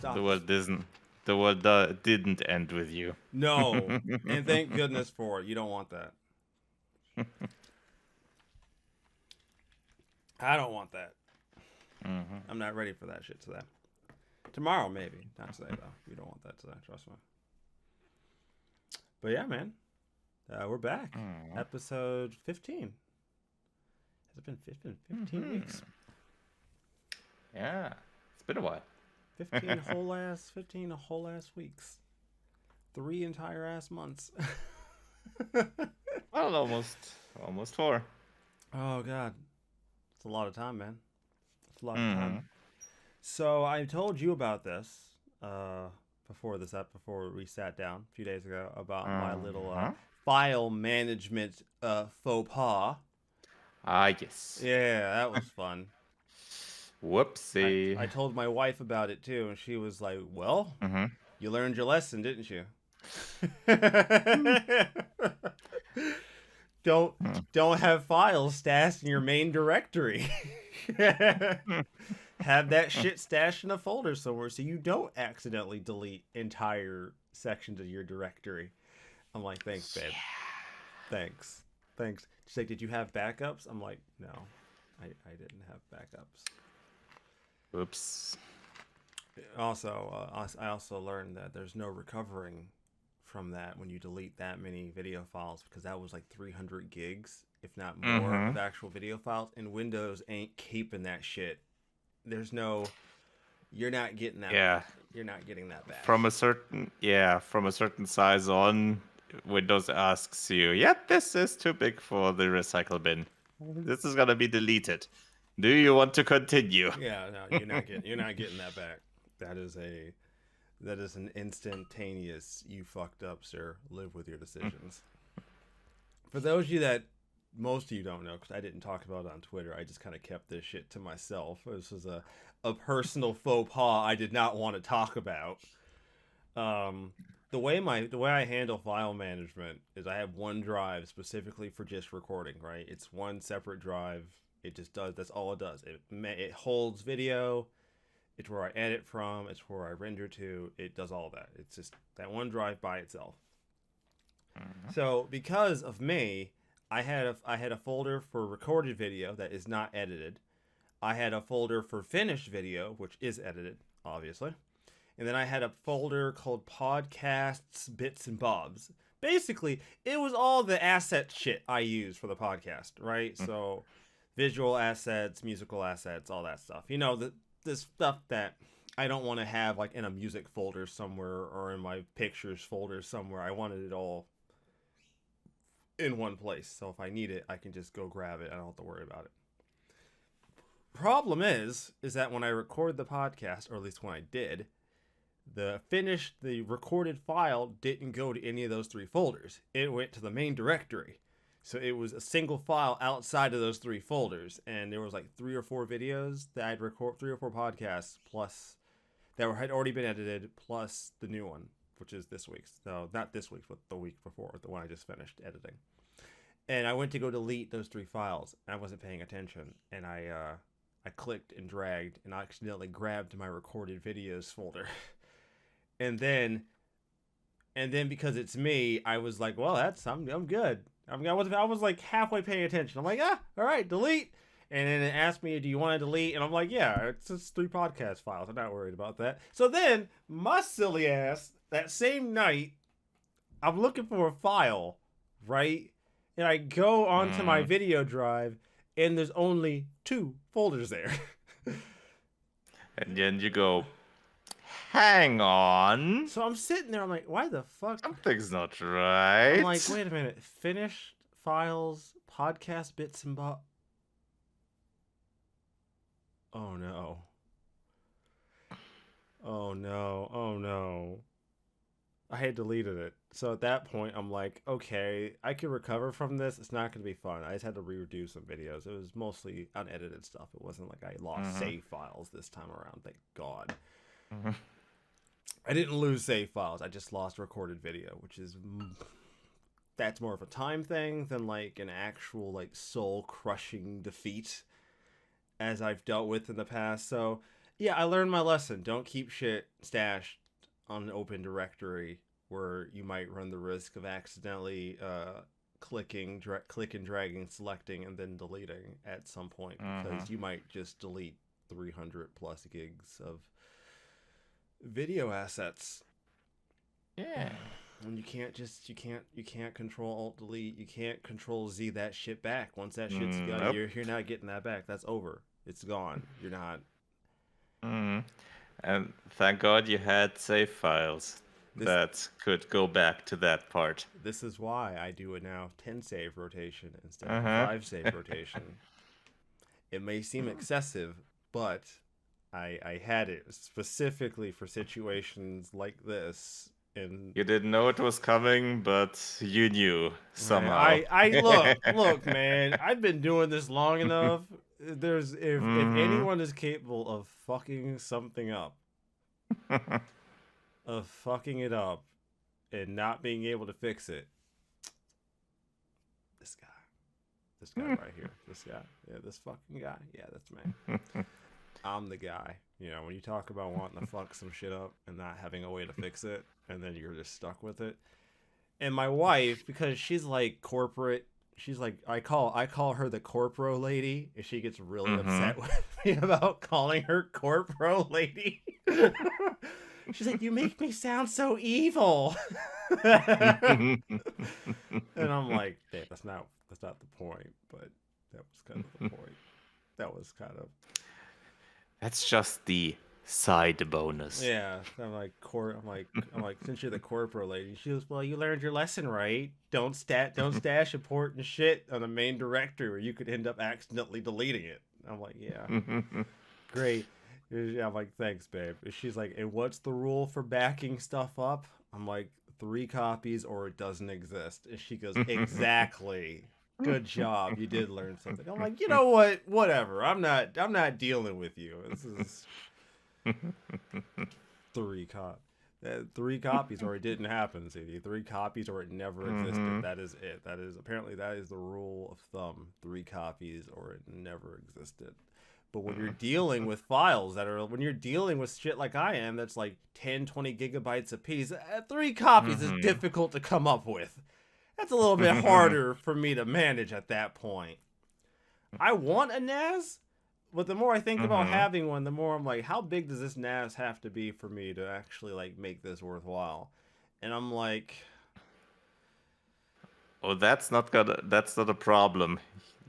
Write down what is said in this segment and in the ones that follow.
stop. The world isn't. Didn't end with you. No, and thank goodness for it. You don't want that. I don't want that. I'm not ready for that shit today. Tomorrow, maybe. Not today, though. You don't want that today. Trust me. But yeah, man. We're back. Episode 15. Has it been 15 weeks? Yeah. It's been a while. 15 whole ass weeks. 3 entire ass months. Well, almost 4. Oh, God. It's a lot of time, man. It's a lot of time. So I told you about this before we sat down a few days ago about my little file management faux pas. Ah, yes. Yeah, that was fun. Whoopsie. I told my wife about it too, and she was like, "Well, you learned your lesson, didn't you?" Don't have files stashed in your main directory. Have that shit stashed in a folder somewhere so you don't accidentally delete entire sections of your directory. I'm like, thanks, babe. Thanks. She's like, did you have backups? I'm like, no, I didn't have backups. Oops. Also, I also learned that there's no recovering from that when you delete that many video files, because that was like 300 gigs, if not more, of actual video files, and Windows ain't keeping that shit. You're not getting that. Yeah. You're not getting that back. From a certain size on, Windows asks you, this is too big for the recycle bin. This is gonna be deleted. Do you want to continue? Yeah, no, you're not getting that back. That is an instantaneous, you fucked up, sir. Live with your decisions. For those of you that most of you don't know, because I didn't talk about it on Twitter, I just kind of kept this shit to myself. This was a personal faux pas I did not want to talk about. The way I handle file management is I have one drive specifically for just recording, right? It's one separate drive. It just does, that's all it does. It holds video. It's where I edit from. It's where I render to. It does all that. It's just that one drive by itself. So because of me, I had a folder for recorded video that is not edited. I had a folder for finished video, which is edited, obviously. And then I had a folder called podcasts, bits and bobs. Basically, it was all the asset shit I use for the podcast, right? So visual assets, musical assets, all that stuff. You know, the stuff that I don't want to have like in a music folder somewhere or in my pictures folder somewhere. I wanted it all in one place. So if I need it, I can just go grab it. I don't have to worry about it. Problem is that when I record the podcast, or at least when I did, the recorded file didn't go to any of those 3 folders. It went to the main directory. So it was a single file outside of those 3 folders. And there was like 3 or 4 videos that I'd record, 3 or 4 podcasts, plus that had already been edited, plus the new one, which is this week's. No, not this week's, but the week before, the one I just finished editing. And I went to go delete those 3 files. And I wasn't paying attention. And I clicked and dragged and I accidentally grabbed my recorded videos folder. And then because it's me, I was like, well, I'm good. I was like halfway paying attention. I'm like, all right, delete. And then it asked me, do you want to delete? And I'm like, yeah, it's just 3 podcast files. I'm not worried about that. So then my silly ass, that same night, I'm looking for a file, right? And I go onto my video drive and there's only 2 folders there. And then you go, hang on. So I'm sitting there, I'm like, why the fuck? Something's not right. I'm like, wait a minute. Finished files, podcast bits and bobs. Oh no. Oh no. I had deleted it. So at that point, I'm like, okay, I can recover from this. It's not going to be fun. I just had to redo some videos. It was mostly unedited stuff. It wasn't like I lost save files this time around. Thank God. I didn't lose save files. I just lost recorded video, which is... That's more of a time thing than like an actual like soul-crushing defeat as I've dealt with in the past. So Yeah, I learned my lesson. Don't keep shit stashed on an open directory where you might run the risk of accidentally click and dragging, selecting, and then deleting at some point because you might just delete 300 plus gigs of video assets. Yeah. And you can't control alt delete. You can't control Z that shit back. Once that shit's gone, Nope. you're not getting that back. That's over. It's gone. You're not. And thank God you had save files that could go back to that part. This is why I do a now 10 save rotation instead of a 5 save rotation. It may seem excessive, but I had it specifically for situations like this. And You didn't know it was coming, but you knew somehow. I look, man. I've been doing this long enough. If anyone is capable of fucking something up, of fucking it up, and not being able to fix it, this guy right here, this fucking guy, that's me. I'm the guy. You know, when you talk about wanting to fuck some shit up and not having a way to fix it, and then you're just stuck with it. And my wife, because she's like corporate, she's like I call her the corpro lady, and she gets really upset with me about calling her corpro lady. She's like, "You make me sound so evil." And I'm like, "Hey, that's not the point." But that was kind of the point. That's just the side bonus. Yeah, I'm like, since you're the corporate lady, she goes, "Well, you learned your lesson, right? Don't stash important shit on the main directory, where you could end up accidentally deleting it." I'm like, "Yeah, great." I'm like, "Thanks, babe." She's like, "And what's the rule for backing stuff up?" I'm like, 3 copies or it doesn't exist. And she goes, "Exactly. Good job. You did learn something." I'm like, "You know what? Whatever. I'm not dealing with you. This is 3 copies or it didn't happen, CD. 3 copies or it never existed. That is it. That is the rule of thumb. 3 copies or it never existed." But when you're dealing with files when you're dealing with shit like I am, that's like 10, 20 gigabytes a piece, 3 copies is difficult to come up with. That's a little bit harder for me to manage at that point. I want a NAS, but the more I think about having one, the more I'm like, how big does this NAS have to be for me to actually like make this worthwhile? And I'm like, oh, that's not a problem.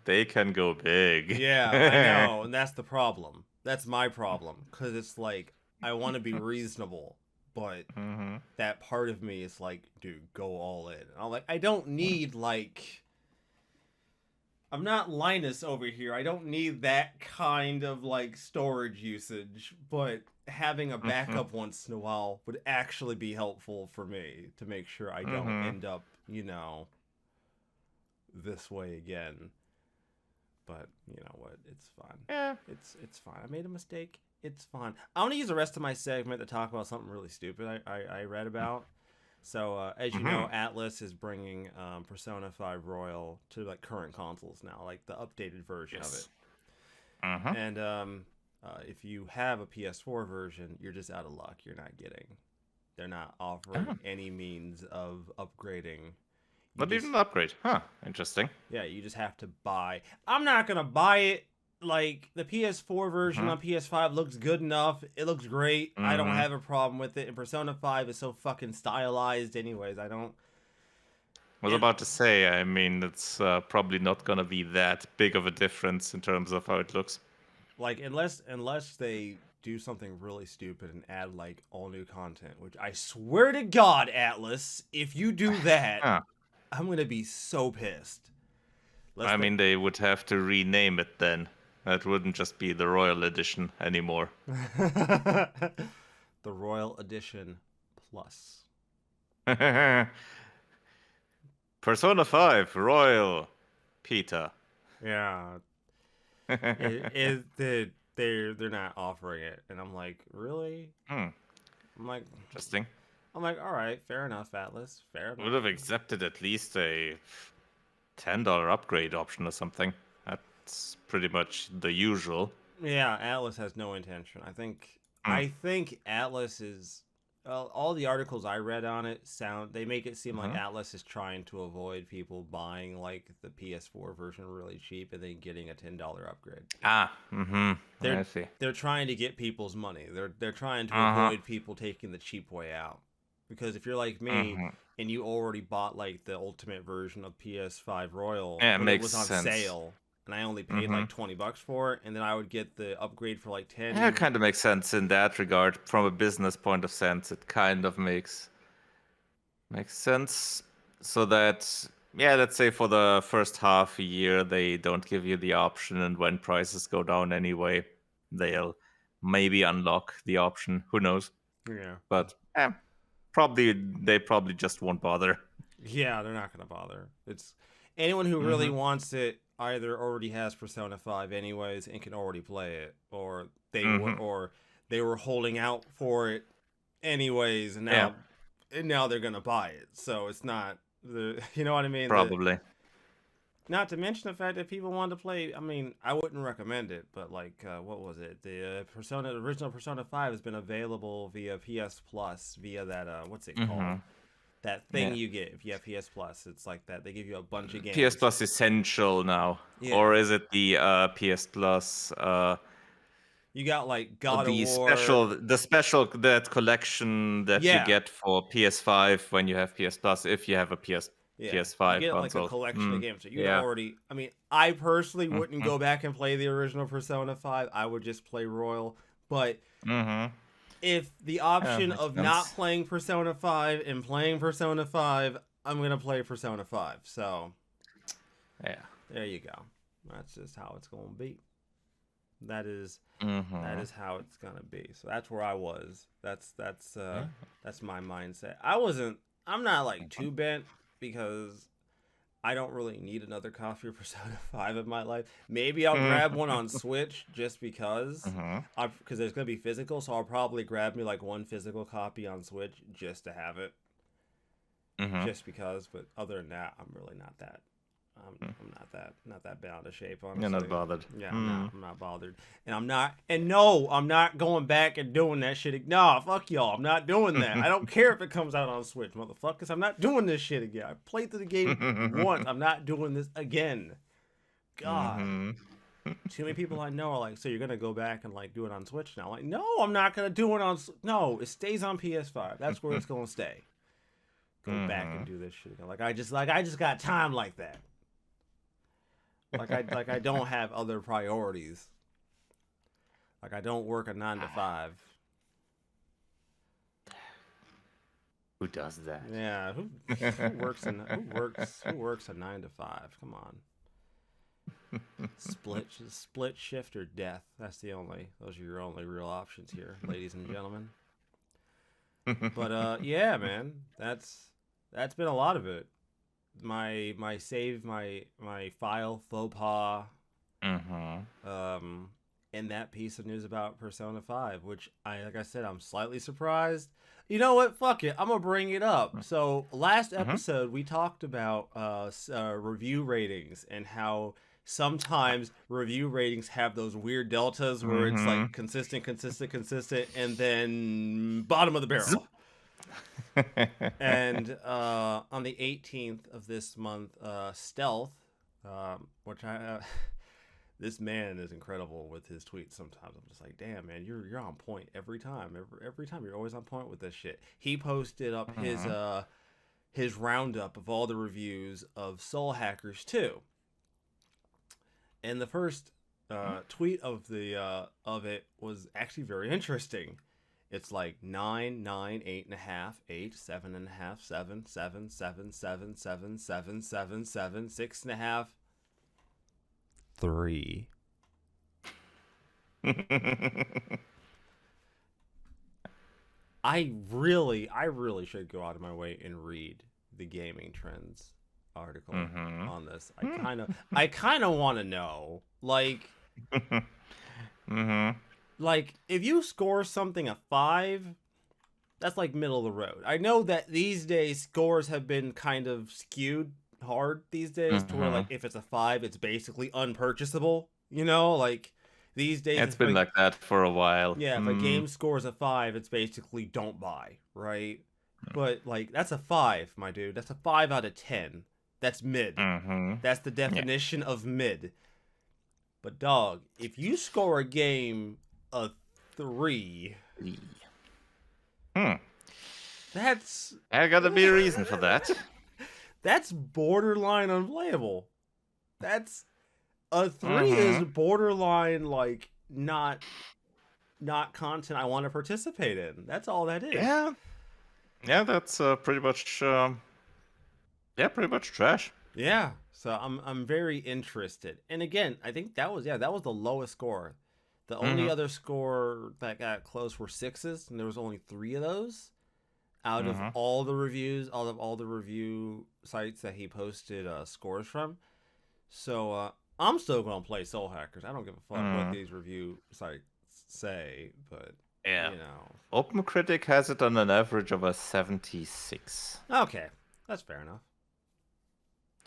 They can go big. yeah, I know, and that's the problem. That's my problem, because it's like, I want to be reasonable, but that part of me is like, dude, go all in. And I'm like, I don't need like, I'm not Linus over here. I don't need that kind of like storage usage, but having a backup once in a while would actually be helpful for me to make sure I don't end up, this way again. But you know what? It's fine. Yeah. It's fine. I made a mistake. It's fine. I want to use the rest of my segment to talk about something really stupid I read about. So, as you know, Atlas is bringing Persona 5 Royal to like current consoles now, like the updated version of it. And if you have a PS4 version, you're just out of luck. They're not offering any means of upgrading. Not even an upgrade. Huh. Interesting. Yeah, you just have to buy. I'm not going to buy it. Like, the PS4 version on PS5 looks good enough. It looks great. I don't have a problem with it. And Persona 5 is so fucking stylized anyways. I was about to say, I mean, it's probably not going to be that big of a difference in terms of how it looks. Like, unless they do something really stupid and add, like, all new content, which I swear to God, Atlas, if you do that... I'm going to be so pissed. I mean, they would have to rename it then. That wouldn't just be the Royal Edition anymore. The Royal Edition Plus. Persona 5 Royal Pita. Yeah. They're not offering it. And I'm like, really? I'm like... Interesting. I'm like, all right, fair enough, Atlas. Fair enough. Would have accepted at least a $10 upgrade option or something. That's pretty much the usual. Yeah, Atlas has no intention. I think Mm. Atlas is all the articles I read on it they make it seem like Mhm. Atlas is trying to avoid people buying like the PS4 version really cheap and then getting a $10 upgrade. I They're see. they're trying to get people's money. They're trying to Uh-huh. avoid people taking the cheap way out. Because if you're like me Mhm. and you already bought like the ultimate version of PS5 Royal Yeah, it when it makes was on sense. sale and I only paid Mhm. like $20 for it and then I would get the upgrade for like 10 Yeah, it even. kind of makes sense in that regard. From a business point of sense, it kind of makes sense. So that, yeah, let's say for the first half a year, they don't give you the option, and when prices go down anyway, they'll maybe unlock the option. Who knows? Yeah. But they probably just won't bother. Yeah, they're not going to bother. It's anyone who really Mm-hmm. wants it either already has Persona 5 anyways and can already play it Mm-hmm. or they were holding out for it anyways Yeah, and now they're going to buy it. So it's not the you know what I mean? The probably. not to mention the fact that people want to play. I mean, I wouldn't recommend it, but like, what was it? The original Persona 5 has been available via PS Plus via that what's it called? Mm-hmm. That thing Yeah. you get if you have PS Plus. It's like that. They give you a bunch of PS games. Plus Essential now, Yeah, or is it the PS Plus? you got like God of The War. special that collection that you Yeah, get for PS5 when you have PS Plus, if you have a yeah. You PS5 get like a console. collection of games. So you'd Yeah. already. I mean, I personally wouldn't Mm-hmm. go back and play the original Persona 5. I would just play Royal. But Mm-hmm. if the Yeah, option makes of not sense. playing Persona 5 and playing Persona 5, I'm going to play Persona 5. So, Yeah. there you go. That's just how it's going to be. That is Mm-hmm. how it's going to be. So that's where I was. Yeah. That's my mindset. I'm not like too bent because I don't really need another copy of Persona 5 in my life. Maybe I'll grab one on Switch just Mm-hmm. because there's going to be physical, so I'll probably grab me like one physical copy on Switch just to have it. Mm-hmm. Just because, but other than that, I'm really not that I'm not that bad out of shape, You're not honestly. bothered. Yeah, Mm. I'm not bothered. And no, I'm not going back and doing that shit. Nah, fuck y'all. I'm not doing that. I don't care if it comes out on Switch, motherfuckers. I'm not doing this shit again. I played through the game once. I'm not doing this again. God. Mm-hmm. Too many people I know are like, so you're gonna go back and like do it on Switch now? Like, no, I'm not gonna do it on. No, it stays on PS5. That's where it's gonna stay. Go back and Mm-hmm. do this shit again. I just got time like that. Like I don't have other priorities. Like I don't work a 9 to 5. Who does that? Yeah, who works a 9 to 5? Come on. Split shift or death. Those are your only real options here, ladies and gentlemen. But yeah, man, that's been a lot of it. My file faux pas Mm-hmm. in that piece of news about Persona 5, which like I said, I'm slightly surprised. You know what? Fuck it. I'm gonna bring it up. So last Mm-hmm. episode we talked about review ratings and how sometimes review ratings have those weird deltas where it's Mm-hmm. like consistent, and then bottom of the Zip. barrel. And on the 18th of this month, Stealth, which this man is incredible with his tweets. Sometimes I'm just like, damn, man, you're on point every time. Every time you're always on point with this shit. He posted up Mm-hmm. his roundup of all the reviews of Soul Hackers 2, and the first tweet of it was actually very interesting. It's like 9, 9, 8.5, 8, 7.5, 7, 7, 7, 7, 7, 7, 7, 7, 6.5, 3. I really should go out of my way and read the gaming trends article Mm-hmm. on this. I kind of want to know, Mm-hmm. like if you score something a 5, that's like middle of the road. I know that these days scores have been kind of skewed hard these days to where Mm-hmm. like if it's a 5, it's basically unpurchasable. You know, like These days, It's been like that for a while. yeah, if a game scores a 5, it's basically don't buy, right? But like that's a 5, my dude. That's a 5 out of 10. That's mid. Mm-hmm. That's the definition of mid. But dog, if you score a game a 3, that's I gotta be a reason for that. That's borderline unplayable. That's a 3 is borderline like not content I want to participate in. That's all that is. Yeah, that's pretty much pretty much trash. Yeah, so I'm very interested. And again, I think that was the lowest score. The only other score that got close were 6s, and there was only 3 of those out of all the reviews, all the review sites that he posted scores from. So I'm still gonna play Soul Hackers. I don't give a fuck what these review sites say, but yeah, you know, OpenCritic has it on an average of a 76. Okay, that's fair enough.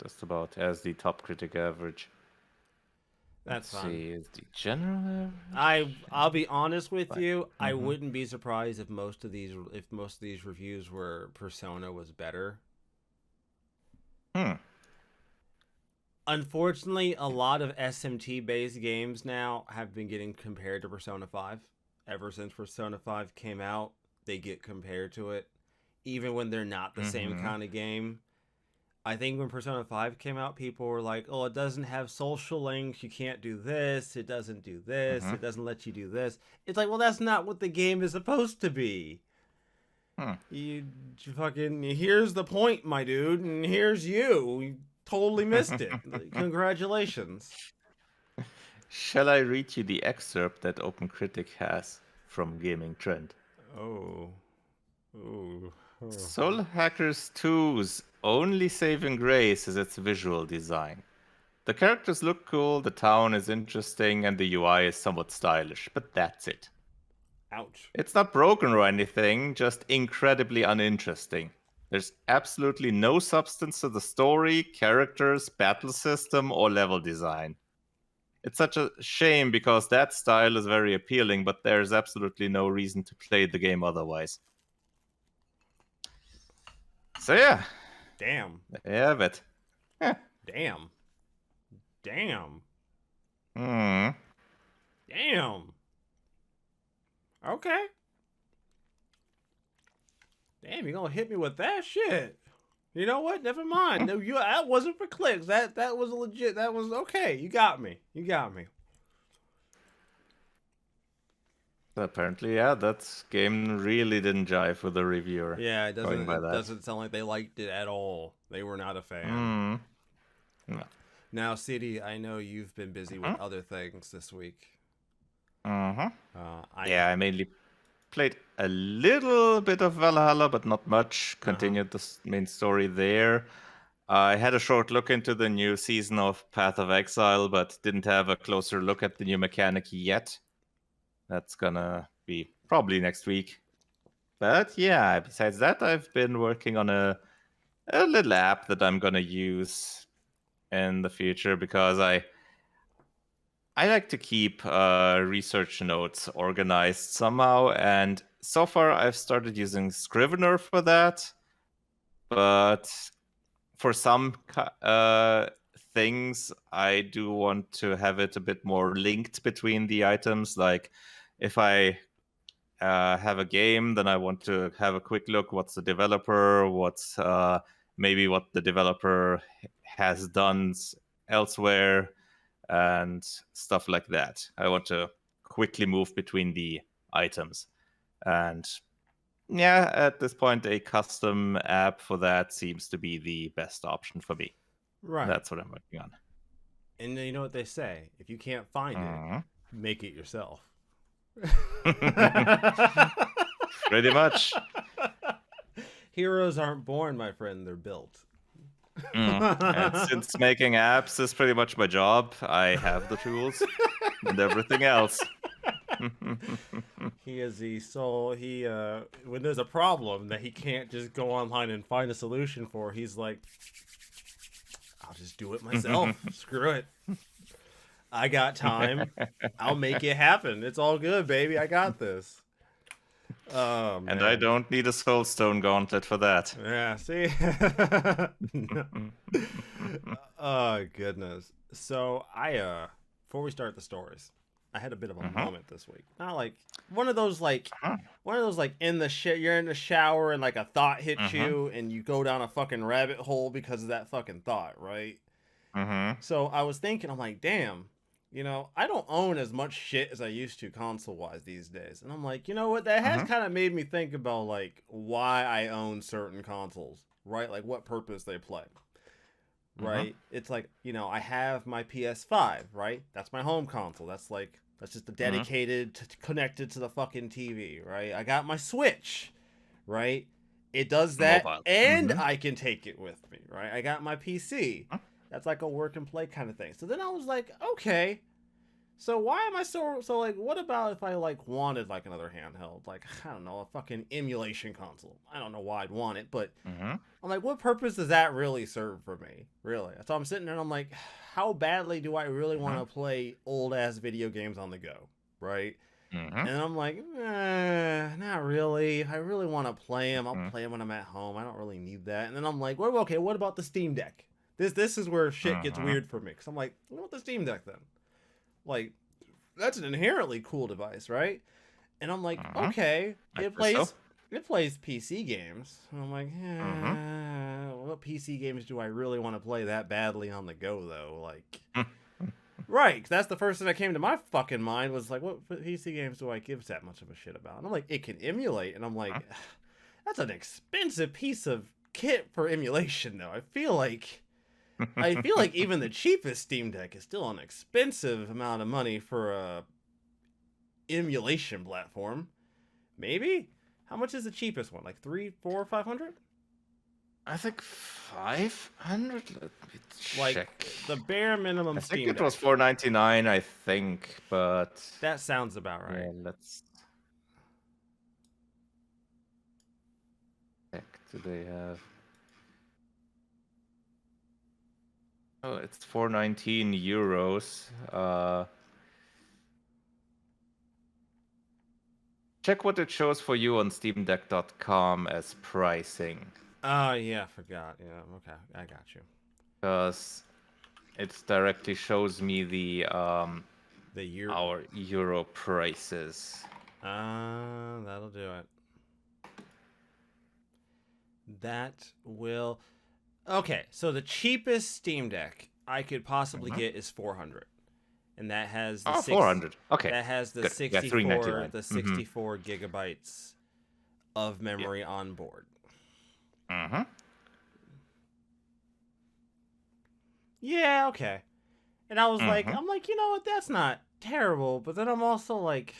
Just about as the top critic average. That's Let's fine. see, is the general average? I'll be honest with you. I wouldn't be surprised if most of these reviews were Persona was better. Unfortunately, a lot of SMT based games now have been getting compared to Persona 5. Ever since Persona 5 came out, they get compared to it, even when they're not the same kind of game. I think when Persona 5 came out, people were like, oh, it doesn't have social links, you can't do this, it doesn't do this, it doesn't let you do this. It's like, well, that's not what the game is supposed to be. You fucking, here's the point, my dude, and here's you. You totally missed it. Congratulations. Shall I read you the excerpt that OpenCritic has from Gaming Trend? Oh. Soul Hackers 2's only saving grace is its visual design. The characters look cool, the town is interesting, and the UI is somewhat stylish, but that's it. Ouch. It's not broken or anything, just incredibly uninteresting. There's absolutely no substance to the story, characters, battle system, or level design. It's such a shame because that style is very appealing, but there's absolutely no reason to play the game otherwise. So yeah. Damn. There you have it. Damn. Damn. Mm. Damn. Okay. Damn, you're gonna hit me with that shit. You know what? Never mind. No, that wasn't for clicks. That was legit. That was okay. You got me. You got me. Apparently, yeah, that game really didn't jive with the reviewer. Yeah, it doesn't sound like they liked it at all. They were not a fan. No. Now, CD, I know you've been busy with other things this week. I mainly played a little bit of Valhalla, but not much. Continued the main story there. I had a short look into the new season of Path of Exile, but didn't have a closer look at the new mechanic yet. That's gonna be probably next week. But yeah, besides that, I've been working on a little app that I'm gonna use in the future because I like to keep research notes organized somehow, and so far I've started using Scrivener for that. But for some things, I do want to have it a bit more linked between the items. Like if I have a game, then I want to have a quick look. What's the developer? What's maybe what the developer has done elsewhere? And stuff like that. I want to quickly move between the items. And yeah, at this point, a custom app for that seems to be the best option for me. Right. That's what I'm working on. And you know what they say? If you can't find it, make it yourself. Pretty much. Heroes aren't born, my friend. They're built. And since making apps is pretty much my job, I have the tools and everything else. He is the soul. When there's a problem that he can't just go online and find a solution for, he's like, I'll just do it myself. Screw it. I got time. I'll make it happen. It's all good, baby. I got this. Oh man. And I don't need a Soulstone gauntlet for that. Yeah, see? Oh goodness. So before we start the stories, I had a bit of a moment this week. Not like one of those like in the shit you're in the shower and like a thought hits you and you go down a fucking rabbit hole because of that fucking thought, right? So I was thinking, I'm like, damn, I don't own as much shit as I used to console-wise these days. And I'm like, you know what? That has kind of made me think about, like, why I own certain consoles, right? Like, what purpose they play, right? It's like, I have my PS5, right? That's my home console. That's just a dedicated, connected to the fucking TV, right? I got my Switch, right? It does that, Mobile. and I can take it with me, right? I got my PC. That's like a work and play kind of thing. So then I was like, okay, so why am I so like, what about if I like wanted like another handheld, like, I don't know, a fucking emulation console? I don't know why I'd want it, but I'm like, what purpose does that really serve for me? Really? So I'm sitting there and I'm like, how badly do I really want to play old ass video games on the go? Right? And I'm like, not really. If I really want to play them, I'll play them when I'm at home. I don't really need that. And then I'm like, well, okay, what about the Steam Deck? This is where shit gets weird for me. Because I'm like, what about the Steam Deck then? Like, that's an inherently cool device, right? And I'm like, okay, it plays PC games. And I'm like, what PC games do I really want to play that badly on the go, though? Like, right, that's the first thing that came to my fucking mind was like, what PC games do I give that much of a shit about? And I'm like, it can emulate. And I'm like, that's an expensive piece of kit for emulation, though. I feel like even the cheapest Steam Deck is still an expensive amount of money for a emulation platform. Maybe? How much is the cheapest one? Like 300, 400, 500? I think 500. Let me check. Like the bare minimum I Steam think it Deck. was $4.99, I think, but that sounds about right. yeah, let's check. Do they have? Oh, it's 419 euros. Check what it shows for you on SteamDeck.com as pricing. Oh, yeah, I forgot. Yeah, okay, I got you. Because it directly shows me the year. Our euro prices. That'll do it. That will. Okay, so the cheapest Steam Deck I could possibly get is 400, and that has the 400. Okay, that has the good. 64 Yeah, the 64 gigabytes of memory on board. Yeah, okay. And I was like, I'm like, you know what? That's not terrible. But then I'm also like,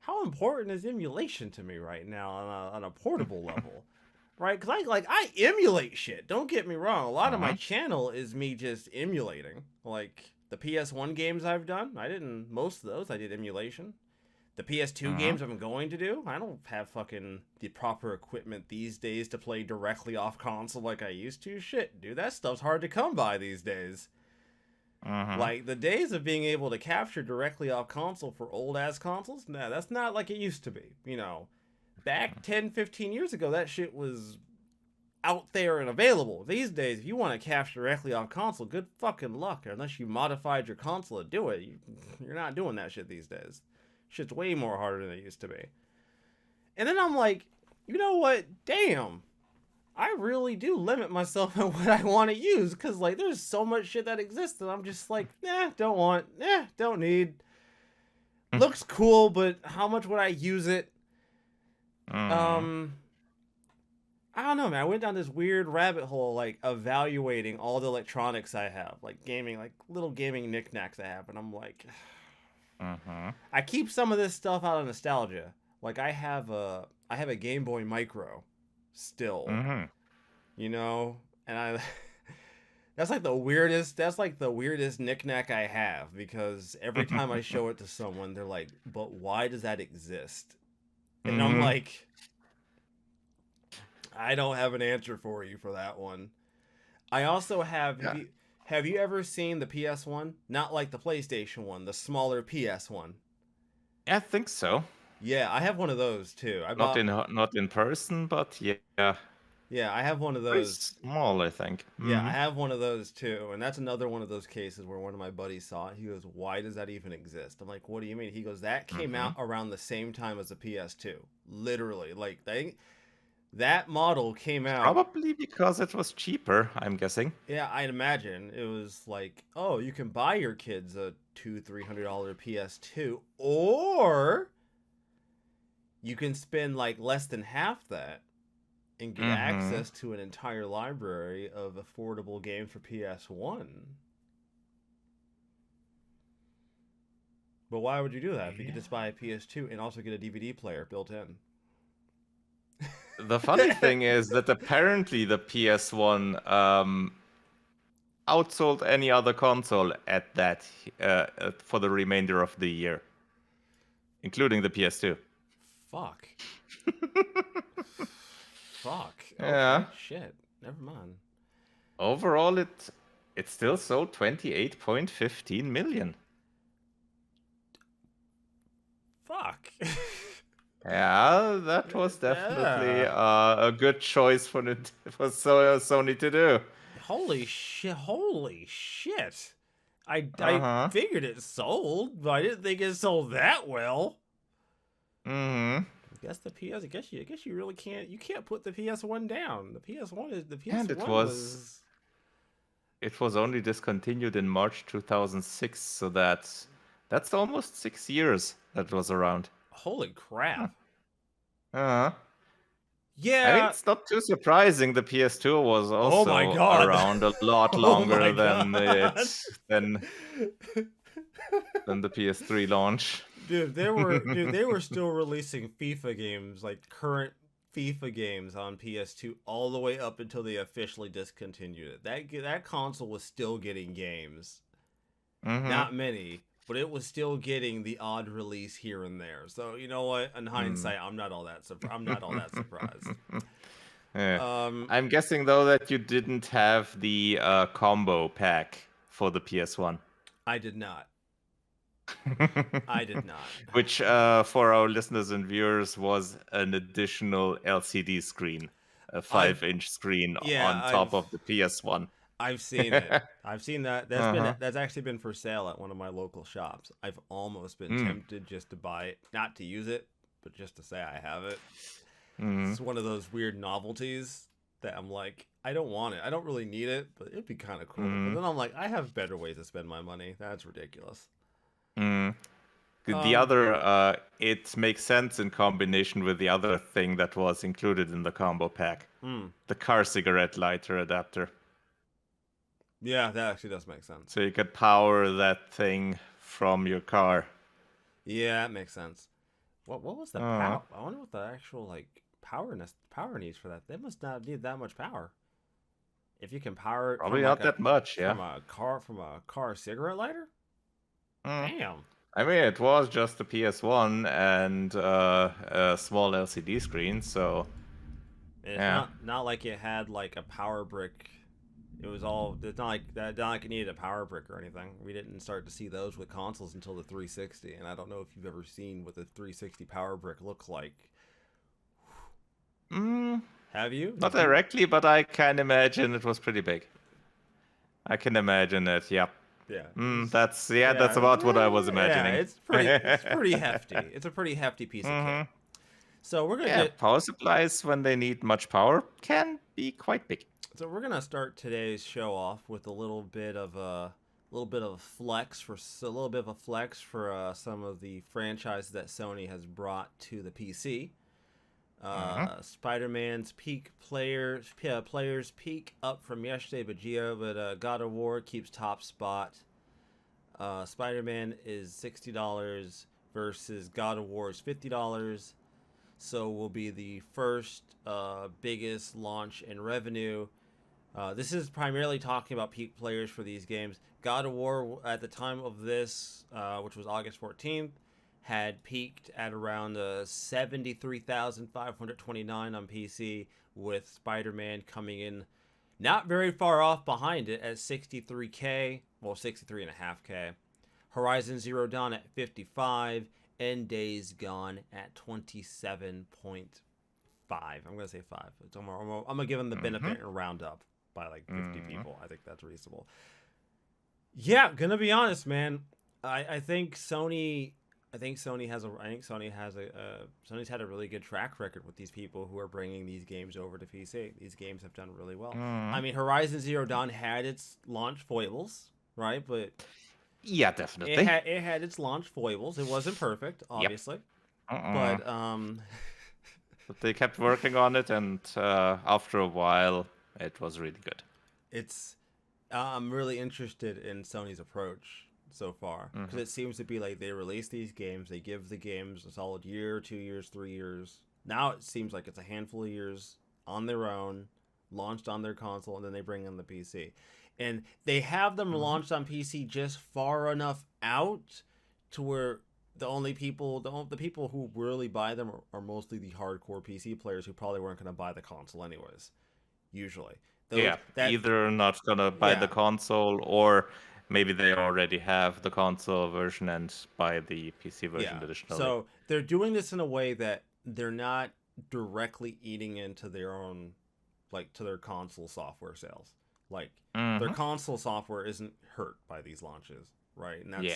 how important is emulation to me right now on a portable level? Right? Because I emulate shit. Don't get me wrong. A lot of my channel is me just emulating. Like the PS1 games I've done, most of those I did emulation. The PS2 games I'm going to do, I don't have fucking the proper equipment these days to play directly off console like I used to. Shit, dude, that stuff's hard to come by these days. Like, the days of being able to capture directly off console for old-ass consoles, nah, that's not like it used to be. Back 10, 15 years ago, that shit was out there and available. These days, if you want to capture directly off console, good fucking luck. Unless you modified your console to do it, you're not doing that shit these days. Shit's way more harder than it used to be. And then I'm like, you know what? Damn. I really do limit myself on what I want to use. Because, like, there's so much shit that exists that I'm just like, don't want. Don't need. Looks cool, but how much would I use it? I don't know, man. I went down this weird rabbit hole, like, evaluating all the electronics I have. Like, gaming, like, little gaming knickknacks I have. And I'm like... I keep some of this stuff out of nostalgia. Like I have a Game Boy Micro still, and that's like the weirdest knickknack I have, because every time I show it to someone, they're like, "But why does that exist?" And I'm like, I don't have an answer for you for that one. I also have. Have you ever seen the PS1? Not like the PlayStation one, the smaller PS1. Yeah, I think so. Yeah, I have one of those too. Not in person, but yeah, Yeah, I have one of pretty those. small, I think. Yeah, I have one of those too. And that's another one of those cases where one of my buddies saw it. He goes, "Why does that even exist?" I'm like, "What do you mean?" He goes, "That came Mm-hmm. out around the same time as the PS2. Literally. Like that model came out. Probably because it was cheaper, I'm guessing. Yeah, I'd imagine it was like, oh, you can buy your kids a $200-300 PS2, or you can spend like less than half that and get Mm-hmm. access to an entire library of affordable games for PS1. But why would you do that if you could Yeah. just buy a PS2 and also get a DVD player built in? The funny thing is that apparently the PS1 outsold any other console at that for the remainder of the year, including the PS2. Fuck. Fuck. Yeah. Okay. Shit. Never mind. Overall, it still sold 28.15 million. Fuck. Yeah, that was definitely Yeah. a good choice for Sony to do. Holy shit! Holy shit! I Uh-huh. figured it sold, but I didn't think it sold that well. Mm-hmm. I guess the PS. I guess you really can't. You can't put the PS1 down. The And PS1 was. it was only discontinued in March 2006, so that's almost 6 years that was around. Holy crap! Uh-huh. I mean, Yeah. it's not too surprising. The PS2 was Oh my also god. around a lot Oh my longer god. than the PS3 launch. Dude, they were still releasing FIFA games, like current FIFA games on PS2 all the way up until they officially discontinued it. That console was still getting games. Mm-hmm. Not many, but it was still getting the odd release here and there. So, you know what? In hindsight, I'm not all that surprised. Yeah. Um I'm guessing though that you didn't have the combo pack for the PS1. I did not. I did not. Which, for our listeners and viewers, was an additional LCD screen, a I've 5-inch screen yeah, on top of the PS1. I've seen it. I've seen that. Uh-huh. That's actually been for sale at one of my local shops. I've almost been Mm. tempted just to buy it, not to use it, but just to say I have it. Mm. It's one of those weird novelties that I'm like, I don't want it. I don't really need it, but it'd be kind of cool. But then I'm like, I have better ways to spend my money. That's ridiculous. Mm. The Um, other, it makes sense in combination with the other thing that was included in the combo pack, mm, the car cigarette lighter adapter. yeah, that actually does make sense. So you could power that thing from your car. Yeah, that makes sense. What was the Uh, power? I wonder what the actual like power needs for that. They must not need that much power. If you can power it Probably from like not that much, yeah. from a car cigarette lighter. Mm. Damn. I mean, it was just a PS1 and a small LCD screen, so And it's yeah. not like it had like a power brick. It was all. It's not like that. Not like it needed a power brick or anything. We didn't start to see those with consoles until the 360. And I don't know if you've ever seen what the 360 power brick looks like. Mm, Have you? not directly, but I can imagine it was pretty big. I can imagine it, yeah. Yeah. That's about what I was Yeah, imagining. it's pretty hefty. It's a pretty hefty piece of kit. Hmm. So we're gonna Yeah, get power supplies when they need much power can be quite big. So we're gonna start today's show off with a little bit of a flex for some of the franchises that Sony has brought to the PC. Hmm. Spider-Man's players peak up from yesterday, but God of War keeps top spot. Spider-Man is $60 versus God of War is $50. So will be the first biggest launch in revenue. This is primarily talking about peak players for these games. God of War, at the time of this, which was August 14th, had peaked at around 73,529 on PC, with Spider-Man coming in Not very far off behind it at 63K, well 63.5K. Horizon Zero Dawn at 55, and Days Gone at 27.5. I'm gonna say 5. I'm gonna give them the benefit and round up by like 50 people. I think that's reasonable. Yeah, gonna be honest, man. I think Sony. Sony's had a really good track record with these people who are bringing these games over to PC. These games have done really well. I mean, Horizon Zero Dawn had its launch foibles, right? But yeah, definitely. It had its launch foibles. It wasn't perfect, obviously. Yep. But they kept working on it, and after a while, it was really good. I'm really interested in Sony's approach so far, because it seems to be like they release these games, they give the games a solid year, 2 years, 3 years. Now it seems like it's a handful of years on their own, launched on their console, and then they bring in the PC. And they have them launched on PC just far enough out to where the people who really buy them are mostly the hardcore PC players who probably weren't going to buy the console anyways, usually. Either not going to buy the console, or maybe they already have the console version and buy the PC version additionally. So they're doing this in a way that they're not directly eating into their own, like, to their console software sales. Like, their console software isn't hurt by these launches, right? And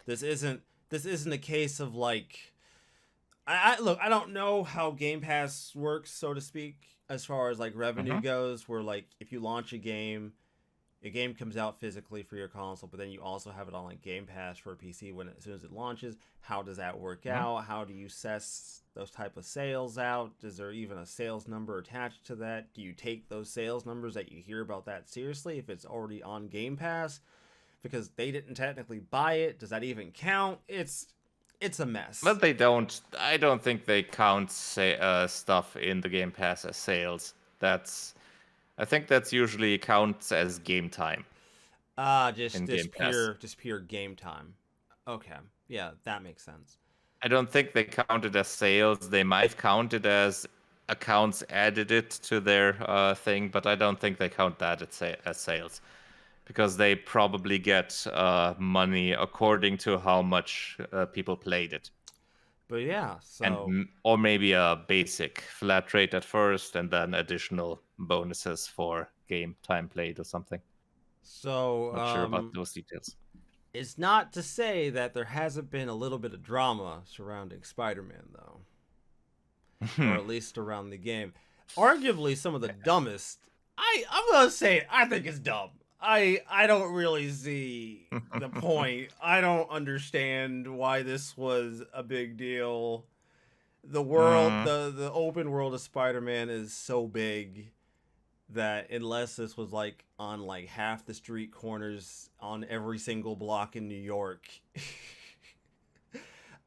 this isn't a case of like, look, I don't know how Game Pass works, so to speak, as far as like revenue goes, where like if you launch a game comes out physically for your console, but then you also have it on like Game Pass for a PC as soon as it launches. How does that work out? How do you assess those type of sales out? Is there even a sales number attached to that? Do you take those sales numbers that you hear about that seriously if it's already on Game Pass? Because they didn't technically buy it. Does that even count? It's a mess. But they don't. I don't think they count stuff in the Game Pass as sales. I think that's usually counts as game time. Just pure game time. Okay, yeah, that makes sense. I don't think they count it as sales. They might count it as accounts added it to their thing, but I don't think they count that as sales, because they probably get money according to how much people played it. But yeah, so or maybe a basic flat rate at first, and then additional bonuses for game time played or something. So not sure about those details. It's not to say that there hasn't been a little bit of drama surrounding Spider-Man, though, or at least around the game. Arguably, some of the dumbest. I'm gonna say it, I think it's dumb. I don't really see the point. I don't understand why this was a big deal. The world, the open world of Spider-Man is so big that unless this was like on like half the street corners on every single block in New York,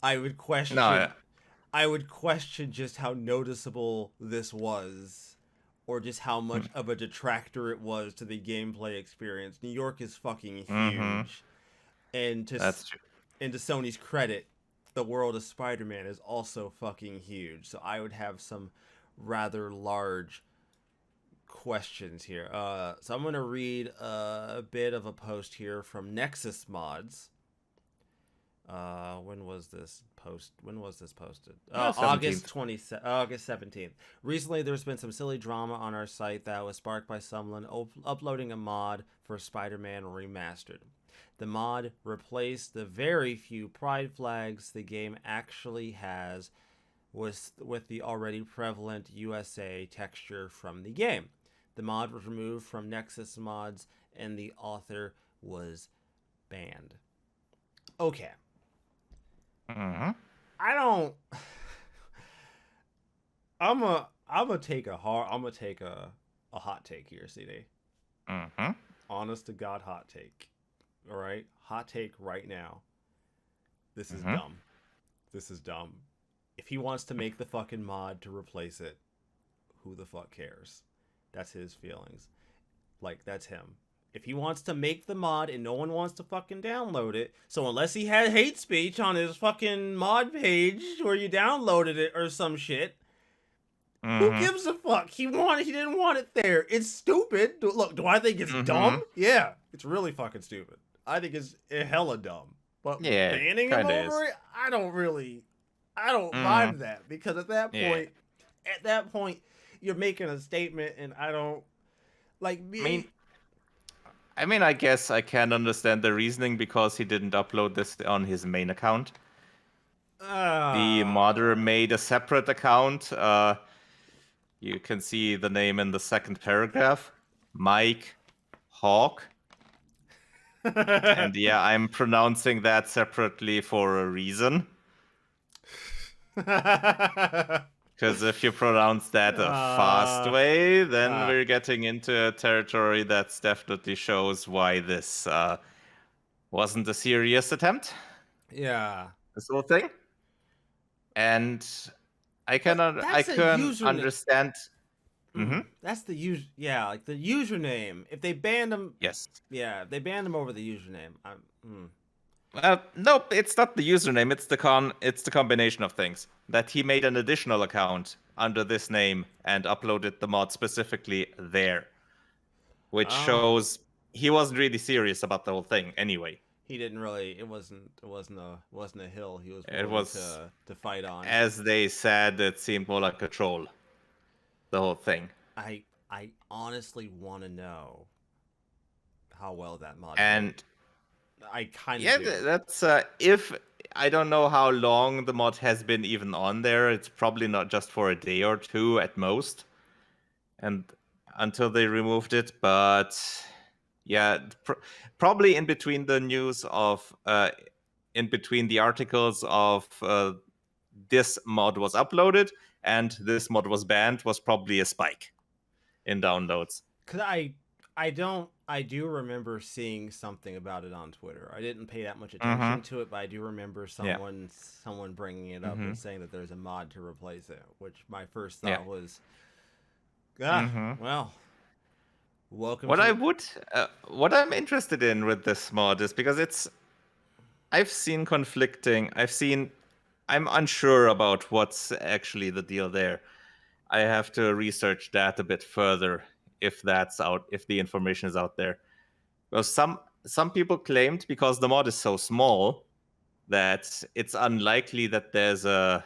I would question. I would question just how noticeable this was, or just how much of a detractor it was to the gameplay experience. New York is fucking huge. And that's true. And to Sony's credit, the world of Spider-Man is also fucking huge. So I would have some rather large questions here. So I'm going to read a bit of a post here from Nexus Mods. When was this posted? August 17th. Recently, there's been some silly drama on our site that was sparked by someone uploading a mod for Spider-Man Remastered. The mod replaced the very few pride flags the game actually has with the already prevalent USA texture from the game. The mod was removed from Nexus Mods, and the author was banned. Okay. I'm gonna take a hot take here, CD. Honest to God, hot take. All right, hot take right now. This is dumb. This is dumb. If he wants to make the fucking mod to replace it, who the fuck cares? That's his feelings. Like, that's him. If he wants to make the mod and no one wants to fucking download it, so unless he had hate speech on his fucking mod page where you downloaded it or some shit, Who gives a fuck? He didn't want it there. It's stupid. Look, do I think it's dumb? Yeah, it's really fucking stupid. I think it's hella dumb. But Yeah, banning him over it, I don't vibe that, because at that point, you're making a statement, and I don't like me. I mean, I guess I can understand the reasoning because he didn't upload this on his main account. The modder made a separate account. You can see the name in the second paragraph, Mike Hawk. And yeah, I'm pronouncing that separately for a reason. Because if you pronounce that a fast way, then we're getting into a territory that definitely shows why this wasn't a serious attempt. Yeah. This whole thing. And I can understand. That's the like the username. If they banned him, yes. Yeah, if they banned him over the username. Nope, it's not the username. It's the combination of things. That he made an additional account under this name and uploaded the mod specifically there, which shows he wasn't really serious about the whole thing. Anyway, he didn't really. It wasn't a hill he was willing to fight on. As they said, it seemed more like a troll. The whole thing. I honestly want to know how well that mod. And did. I kind of do. That's if I don't know how long the mod has been even on there. It's probably not just for a day or two at most, and until they removed it. But yeah, probably in between the news of in between the articles of this mod was uploaded and this mod was banned was probably a spike in downloads. Cause I do remember seeing something about it on Twitter. I didn't pay that much attention to it, but I do remember someone bringing it up and saying that there's a mod to replace it. Which my first thought was, well, welcome. What I'm interested in with this mod is because I've seen conflicting. I'm unsure about what's actually the deal there. I have to research that a bit further. If that's out, if the information is out there. Well, some people claimed because the mod is so small that it's unlikely that there's the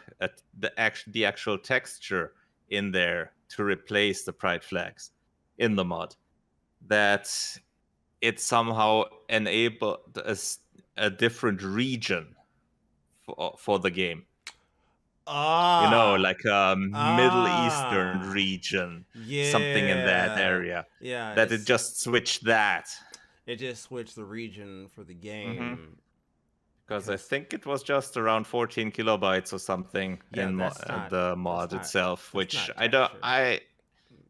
actual texture in there to replace the pride flags in the mod. That it somehow enabled a different region for the game. Like a Middle Eastern region, something in that area. Yeah, that it just switched that. It just switched the region for the game. Because I think it was just around 14 kilobytes or something in the mod itself, which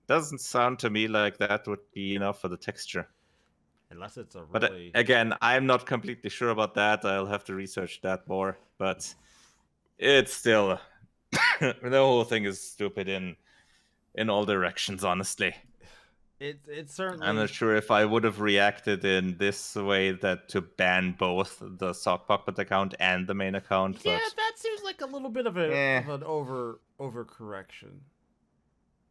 doesn't sound to me like that would be enough for the texture. Unless it's a really... But again, I'm not completely sure about that. I'll have to research that more. But it's still... the whole thing is stupid in all directions, honestly. It's certainly... I'm not sure if I would have reacted in this way to ban both the sock puppet account and the main account. Yeah, but... that seems like a little bit of an overcorrection.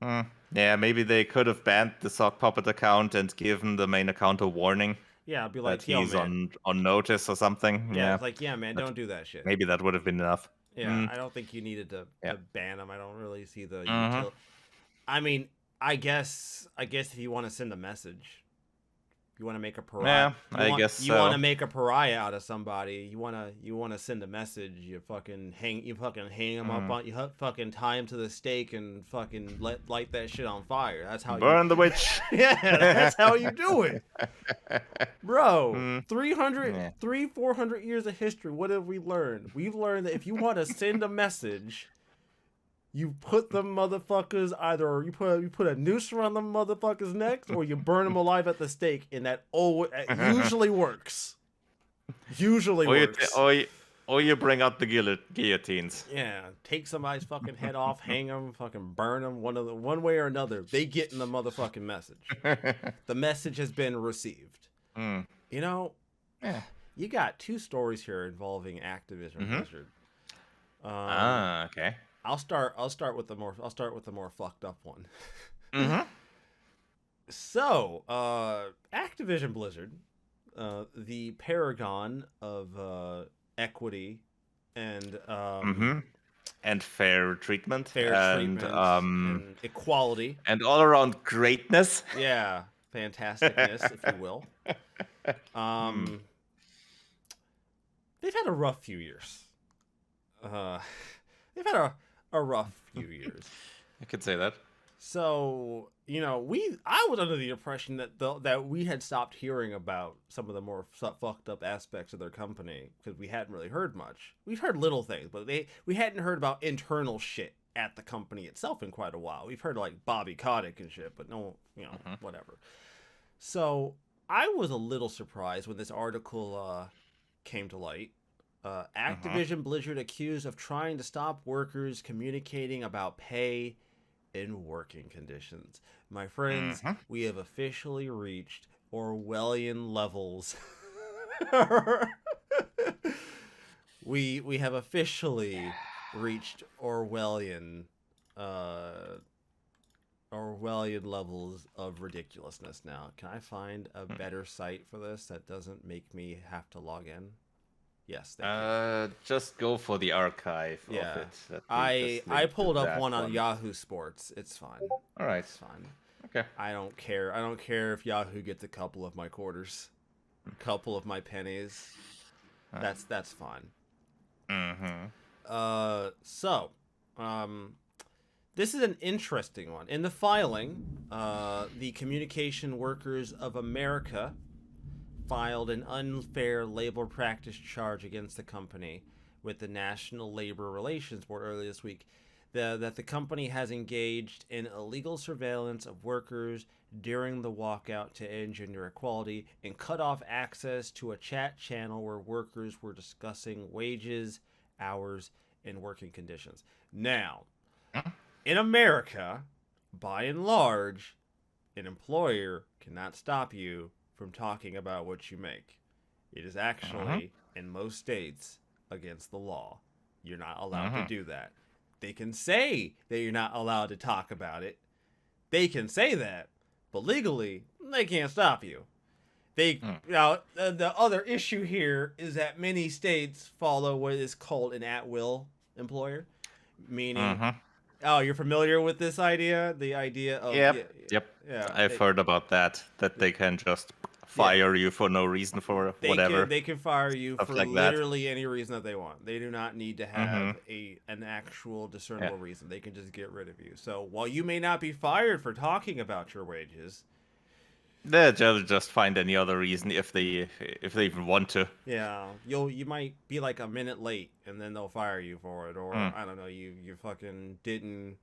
Yeah, maybe they could have banned the sock puppet account and given the main account a warning. Yeah, I'd be like, that he's on notice or something. Yeah, it's like, man, don't do that shit. Maybe that would have been enough. Yeah, I don't think you needed to ban him. I don't really see the utility. I mean, I guess if you want to send a message, you want to make a pariah. I guess you want to make a pariah out of somebody. You want to send a message. You fucking hang him up on. You fucking tie him to the stake and fucking light that shit on fire. That's how burn the witch. Yeah, that's how you do it, bro. 400 years of history. What have we learned? We've learned that if you want to send a message, you put them motherfuckers either you put a noose around them motherfuckers' necks, or you burn them alive at the stake, and that usually works. Or you bring out the guillotines. Yeah, take somebody's fucking head off, hang them, fucking burn them. One way or another, they get in the motherfucking message. The message has been received. You know, you got two stories here involving Activision Blizzard. Okay. I'll start with the more fucked up one. Mm-hmm. So, Activision Blizzard, the paragon of equity and Mm-hmm. And fair treatment fair treatment and equality. and all around greatness. Yeah, fantasticness, if you will. They've had a rough few years. They've had a rough few years. I could say that. So, I was under the impression that we had stopped hearing about some of the more fucked up aspects of their company because we hadn't really heard much. We've heard little things, but we hadn't heard about internal shit at the company itself in quite a while. We've heard like Bobby Kotick and shit, but no, whatever. So, I was a little surprised when this article came to light. Activision Blizzard accused of trying to stop workers communicating about pay and working conditions. My friends, we have officially reached Orwellian levels. we have officially reached Orwellian levels of ridiculousness now. Can I find a better site for this that doesn't make me have to log in? Yes, thank you. Just go for the archive of it. I pulled up one on Yahoo Sports. It's fine. All right. It's fine. Okay. I don't care. I don't care if Yahoo gets a couple of my quarters, a couple of my pennies. That's fine. This is an interesting one. In the filing, the Communication Workers of America filed an unfair labor practice charge against the company with the National Labor Relations Board earlier this week. That the company has engaged in illegal surveillance of workers during the walkout to end gender equality and cut off access to a chat channel where workers were discussing wages, hours, and working conditions. Now, in America, by and large, an employer cannot stop you from talking about what you make. It is actually, in most states, against the law. You're not allowed to do that. They can say that you're not allowed to talk about it. They can say that, but legally, they can't stop you. Now, the other issue here is that many states follow what is called an at-will employer, meaning, oh, you're familiar with this idea? The idea of... Yep. I've heard about that they can just fire you for no reason for whatever. They can fire you Stuff for like literally any reason that they want. They do not need to have an actual discernible reason. They can just get rid of you. So while you may not be fired for talking about your wages, they'll just find any other reason if they even want to. Yeah, you might be like a minute late and then they'll fire you for it, or I don't know, you fucking didn't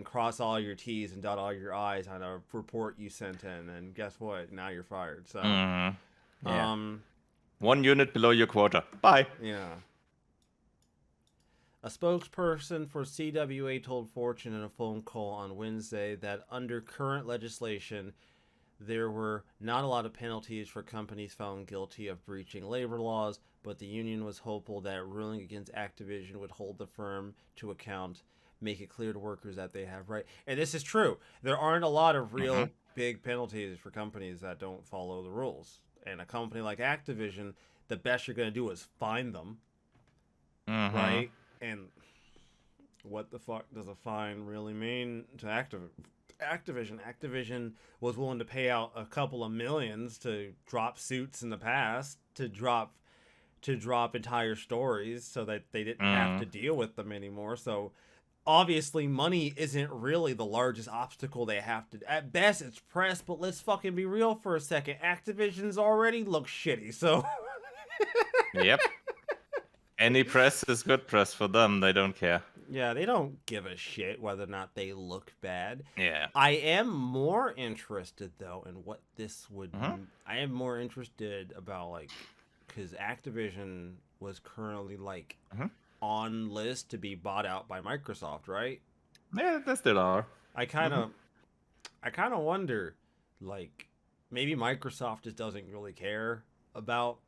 cross all your T's and dot all your I's on a report you sent in, and guess what? Now you're fired. So, 1 unit below your quota. Bye. Yeah. A spokesperson for CWA told Fortune in a phone call on Wednesday that under current legislation, there were not a lot of penalties for companies found guilty of breaching labor laws, but the union was hopeful that ruling against Activision would hold the firm to account, make it clear to workers that they have right. And this is true. There aren't a lot of real big penalties for companies that don't follow the rules. And a company like Activision, the best you're going to do is fine them. Right? And what the fuck does a fine really mean to Activision? Activision was willing to pay out a couple of millions to drop suits in the past, to drop entire stories so that they didn't have to deal with them anymore. So obviously money isn't really the largest obstacle they have to. At best it's press, but let's fucking be real for a second. Activision's already looks shitty, so Yep. Any press is good press for them. They don't care. Yeah, they don't give a shit whether or not they look bad. Yeah. I am more interested though in what this would. I am more interested about like, because Activision was currently like on list to be bought out by Microsoft, right? Yeah, they still are. I kind of wonder, like, maybe Microsoft just doesn't really care about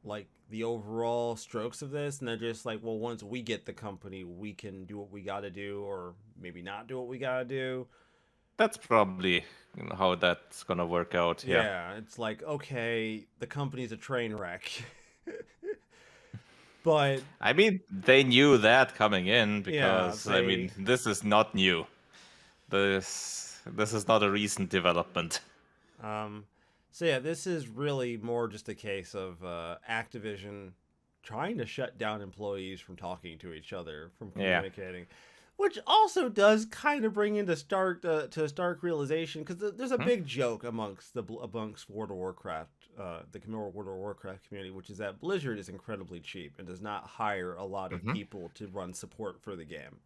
like the overall strokes of this, and they're just like, well, once we get the company, we can do what we got to do, or maybe not do what we got to do. That's probably how that's gonna work out. Yeah. Yeah, it's like, okay, the company's a train wreck. But I mean, they knew that coming in yeah, because I mean, this is not new. This is not a recent development. um so yeah, this is really more just a case of Activision trying to shut down employees from talking to each other, from Yeah. communicating, which also does kind of bring into stark realization, because there's a Hmm? big joke amongst World of Warcraft, the World of Warcraft community, which is that Blizzard is incredibly cheap and does not hire a lot of Mm-hmm. people to run support for the game,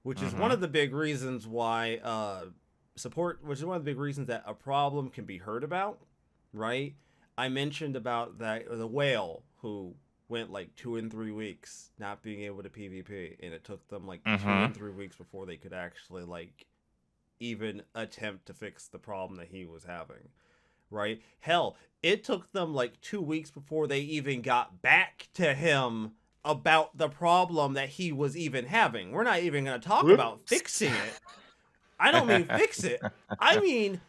which is one Mm-hmm. of the big reasons why which is one of the big reasons that a problem can be heard about, right? I mentioned about that the whale who went like 2 and 3 weeks not being able to PvP, and it took them like two Mm-hmm. and 3 weeks before they could actually like even attempt to fix the problem that he was having, right? Hell, it took them like 2 weeks before they even got back to him about the problem that he was even having. We're not even going to talk about Whoops. fixing it. I don't mean fix it. I mean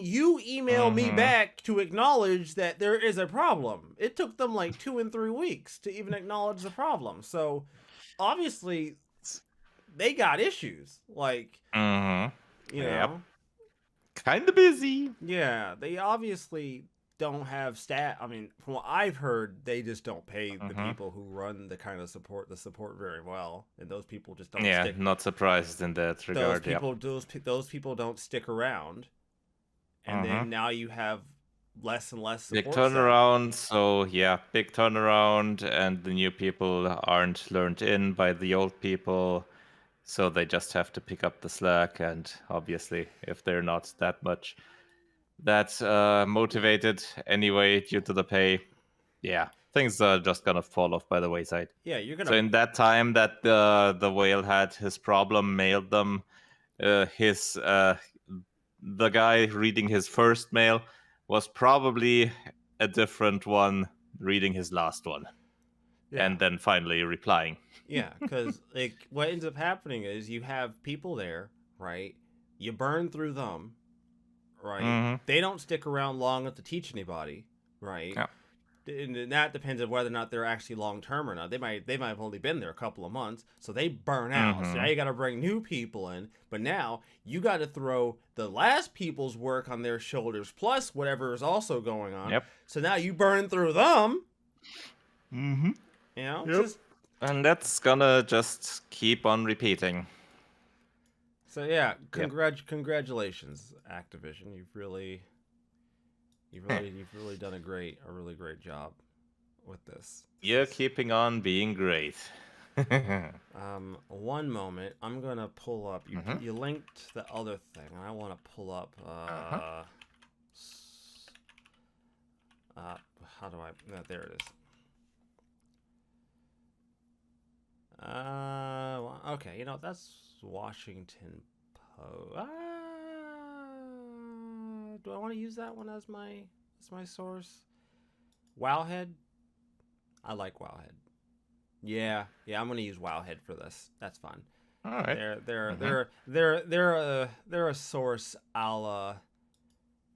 you email me Mm-hmm. back to acknowledge that there is a problem. It took them like 2 and 3 weeks to even acknowledge the problem. So obviously they got issues. Like, Mm-hmm. you Yep. know, Kind of busy. yeah, they obviously don't have stat. I mean, from what I've heard, they just don't pay the Mm-hmm. people who run the support very well, and those people just don't Yeah, stick. not surprised in that regard. Yep. Those people don't stick around, and Mm-hmm. then now you have less and less Big support staff. turnaround. So yeah, big turnaround, and the new people aren't learned in by the old people. So they just have to pick up the slack, and obviously, if they're not that much motivated anyway due to the pay, yeah, things are just gonna fall off by the wayside. Yeah, you're So gonna. in that time that the whale had his problem mailed them, his the guy reading his first mail was probably a different one reading his last one, Yeah, and then finally replying. yeah, because like what ends up happening is you have people there, right? You burn through them, right? Mm-hmm. They don't stick around long enough to teach anybody, right? Yeah. And that depends on whether or not they're actually long term or not. They might have only been there a couple of months, so they burn out. So now Mm-hmm. you got to bring new people in, but now you got to throw the last people's work on their shoulders plus whatever is also going on. Yep. So now you burn through them. Mm-hmm. You know, Yep. just And that's gonna just keep on repeating. so yeah. Yep. Congratulations, Activision. You've really done a really great job with this. You're keeping on being great. One moment. I'm gonna pull up. Mm-hmm. You linked the other thing, and I want to pull up. Uh-huh. How do I? No, there it is. Okay. You know that's Washington Post. Do I want to use that one as my source? Wildhead. I like Wildhead. Yeah, I'm gonna use Wildhead for this. That's fine. All right. They're a source.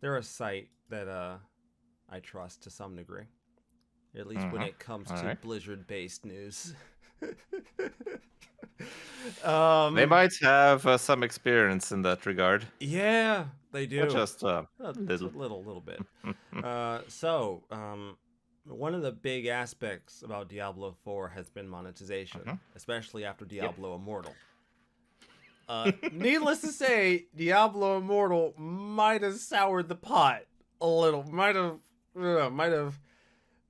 They're a site that I trust to some degree, at least when it comes All to right. Blizzard-based news. They might have some experience in that regard. Yeah, they do. Just a Little, little. little bit. One of the big aspects about Diablo 4 has been monetization, especially after Diablo Immortal. Needless to say, Diablo Immortal might have soured the pot a little. Might have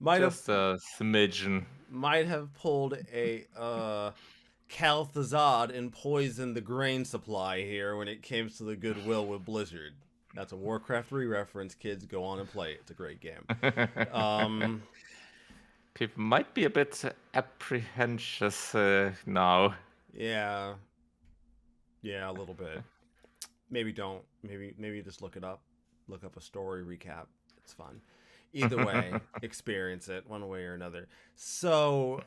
Just a smidgen. might have pulled a Calthazad and poisoned the grain supply here when it came to the goodwill with Blizzard. That's a Warcraft 3 reference. Kids, go on and play it. It's a great game. People might be a bit apprehensive now. Yeah, a little bit. Maybe don't. Maybe just look it up. Look up a story recap. It's fun. Either way, experience it one way or another. So,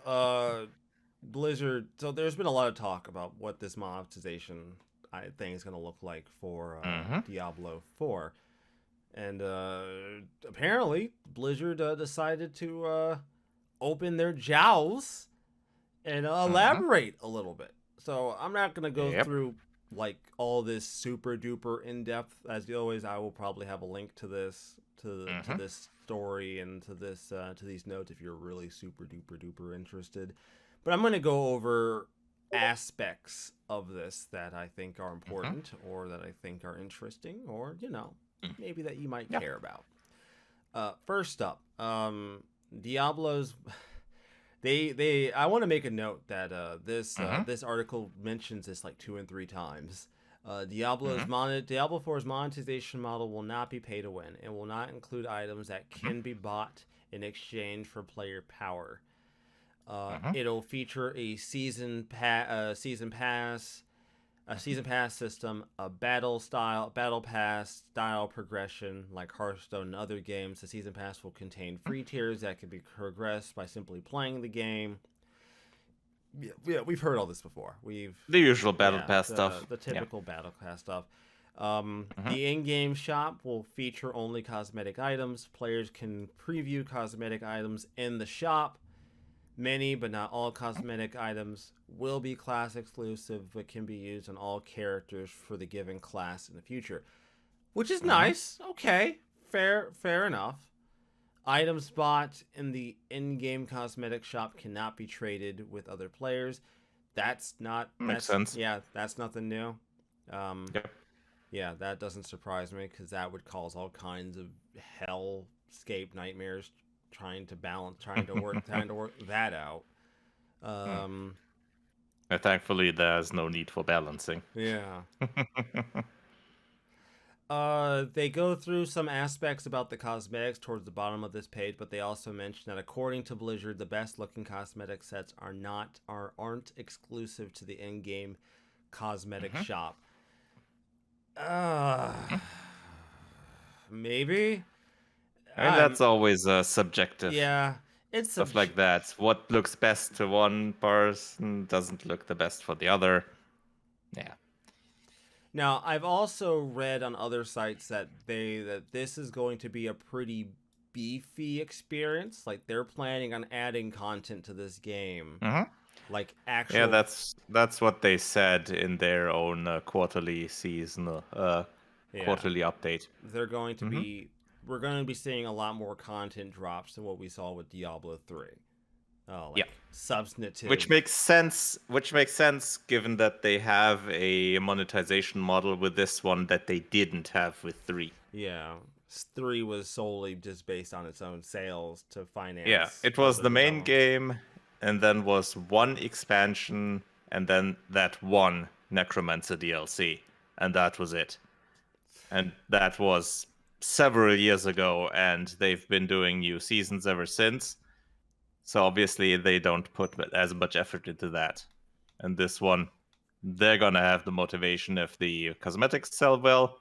Blizzard. So there's been a lot of talk about what this monetization thing is going to look like for Mm-hmm. Diablo 4, and apparently Blizzard decided to open their jowls and Mm-hmm. elaborate a little bit. So I'm not going to go Yep. through like all this super duper in depth. As always, I will probably have a link to this to Mm-hmm. this story and to this to these notes if you're really super duper duper interested. But I'm going to go over aspects of this that I think are Mm-hmm. important or that I think are interesting or maybe that you might Yeah. care about. First up, Diablo's they I want to make a note that Mm-hmm. this article mentions this like 2 and 3 times. Mm-hmm. Diablo 4's monetization model will not be pay to win and will not include items that can be bought in exchange for player power. Mm-hmm. It'll feature a season pass system, a battle pass style progression like Hearthstone and other games. The season pass will contain free tiers that can be progressed by simply playing the game. Yeah, we've heard all this before. The usual battle Yeah, pass the stuff. Yeah. typical battle pass stuff. Mm-hmm. The in-game shop will feature only cosmetic items. Players can preview cosmetic items in the shop. Many, but not all, cosmetic items will be class exclusive, but can be used on all characters for the given class in the future, which is Mm-hmm. nice. Okay, fair enough. Items bought in the in-game cosmetic shop cannot be traded with other players. Makes sense. That's nothing new. Um, Yep. yeah, that doesn't surprise me because that would cause all kinds of hellscape nightmares trying to work that out. Mm. Um, Thankfully, there's no need for balancing. yeah. They go through some aspects about the cosmetics towards the bottom of this page, but they also mention that according to Blizzard, the best looking cosmetic sets aren't exclusive to the in-game cosmetic Mm-hmm. shop. Uh, maybe. I mean, that's always subjective. Yeah, it's Stuff like that. What looks best to one person doesn't look the best for the other. Yeah. Now, I've also read on other sites that this is going to be a pretty beefy experience. Like they're planning on adding content to this game, Mm-hmm. like Yeah, actual. that's what they said in their own quarterly season, Yeah, quarterly update. they're going to Mm-hmm. be. We're going to be seeing a lot more content drops than what we saw with Diablo 3. Oh, Yeah. like substantive. Which makes sense. Which makes sense given that they have a monetization model with this one that they didn't have with 3. Yeah, 3 was solely just based on its own sales to Yeah, finance it all was the the main development. game, and then was one expansion, and then that one Necromancer DLC, and that was it. And that was several years ago, and they've been doing new seasons ever since. So obviously they don't put as much effort into that. And this one, they're gonna have the motivation. If the cosmetics sell well,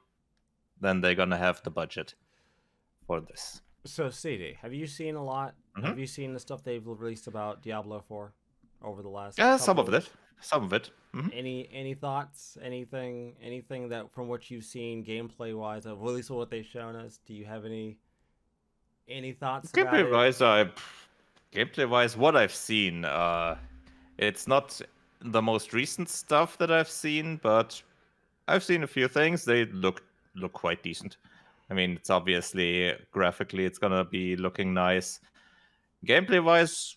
then they're gonna have the budget for this. So, CD, have you seen a lot? Mm-hmm. Have you seen the stuff they've released about Diablo 4 over the last Yeah, some couple of of it. weeks? Some of it. Mm-hmm. Any thoughts? Anything that from what you've seen gameplay wise, at least what they've shown us? Do you have any thoughts about Gameplay it? wise, what I've seen, it's not the most recent stuff that I've seen, but I've seen a few things. They look quite decent. I mean, it's obviously graphically, it's gonna be looking nice. Gameplay wise,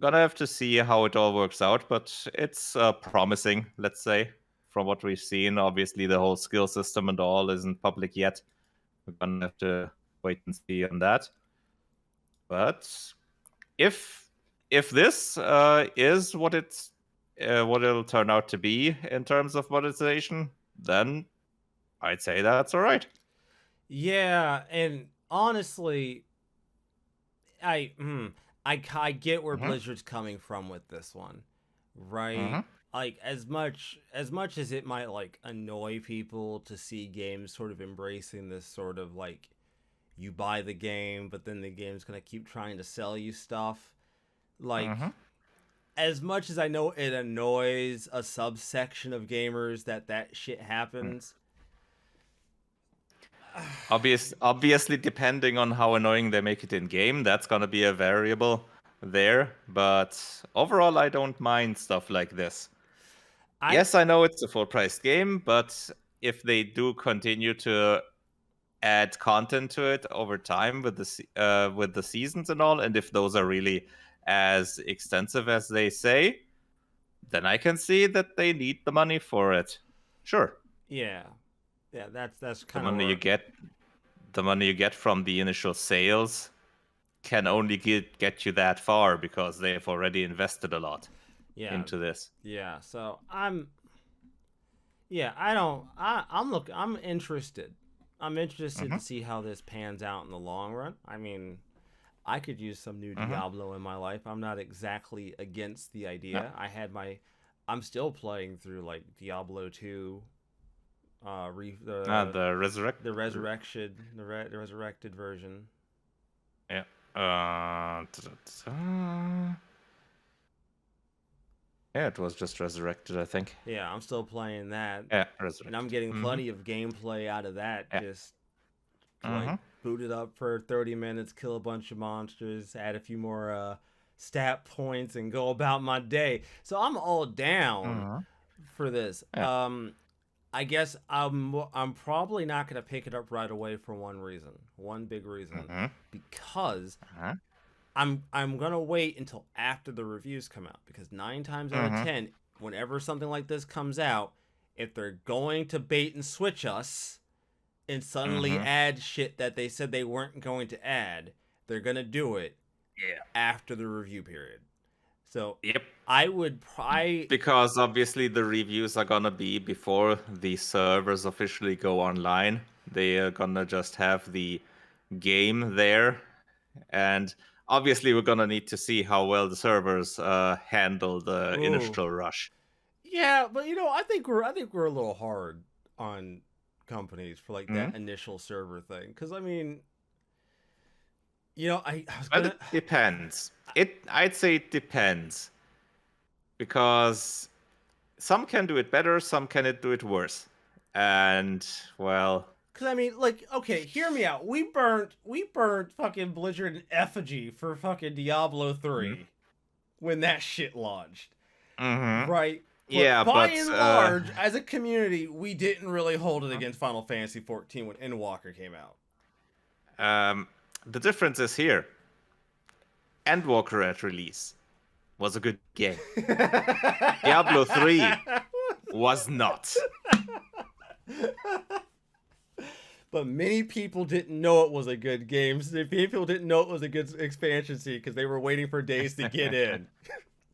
gonna have to see how it all works out, but it's promising. Let's say from what we've seen. Obviously, the whole skill system and all isn't public yet. We're gonna have to wait and see on that. But if this is what it'll turn out to be in terms of monetization, then I'd say that's all right. Yeah, and honestly, I hmm, I get where Mm-hmm. Blizzard's coming from with this one, right? Mm-hmm. Like as much as it might like annoy people to see games sort of embracing this sort of like you buy the game, but then the game's gonna keep trying to sell you stuff. Like, as much as I know it annoys a subsection of gamers that shit happens. Obviously, depending on how annoying they make it in game, that's gonna be a variable there. But overall, I don't mind stuff like this. Yes, I know it's a full-priced game, but if they do continue to add content to it over time with the seasons and all, and if those are really as extensive as they say, then I can see that they need the money for it. Sure. Yeah, that's The kind of money you get from the initial sales can only get you that far because they've already invested a lot into this. Yeah, so I'm interested. I'm interested to see how this pans out in the long run. I mean, I could use some new Diablo in my life. I'm not exactly against the idea. I'm still playing through like Diablo 2 the resurrected version. Yeah. Yeah, it was just resurrected, I think. Yeah, I'm still playing that. Yeah, resurrected. And I'm getting plenty of gameplay out of that. Yeah. Just like boot it up for 30 minutes, kill a bunch of monsters, add a few more stat points, and go about my day. So I'm all down for this. Yeah. I guess I'm probably not gonna pick it up right away for one big reason, because I'm gonna wait until after the reviews come out, because 9 times out of 10, whenever something like this comes out, if they're going to bait and switch us and suddenly add shit that they said they weren't going to add, they're gonna do it after the review period. So I would probably, because obviously the reviews are gonna be before the servers officially go online. They are gonna just have the game there, and obviously we're gonna need to see how well the servers handle the initial rush. Yeah, but I think we're a little hard on companies for like that initial server thing, because I mean, I was gonna... Well, it depends. I'd say it depends, because some can do it better, some can do it worse, and well. Because I mean, like, okay, hear me out. We burnt fucking Blizzard in effigy for fucking Diablo 3 when that shit launched, right? But by and large, as a community, we didn't really hold it against Final Fantasy 14 when Endwalker came out. The difference is here. Endwalker at release was a good game. Diablo 3 was not. But many people didn't know it was a good game. People didn't know it was a good expansion seed because they were waiting for days to get in.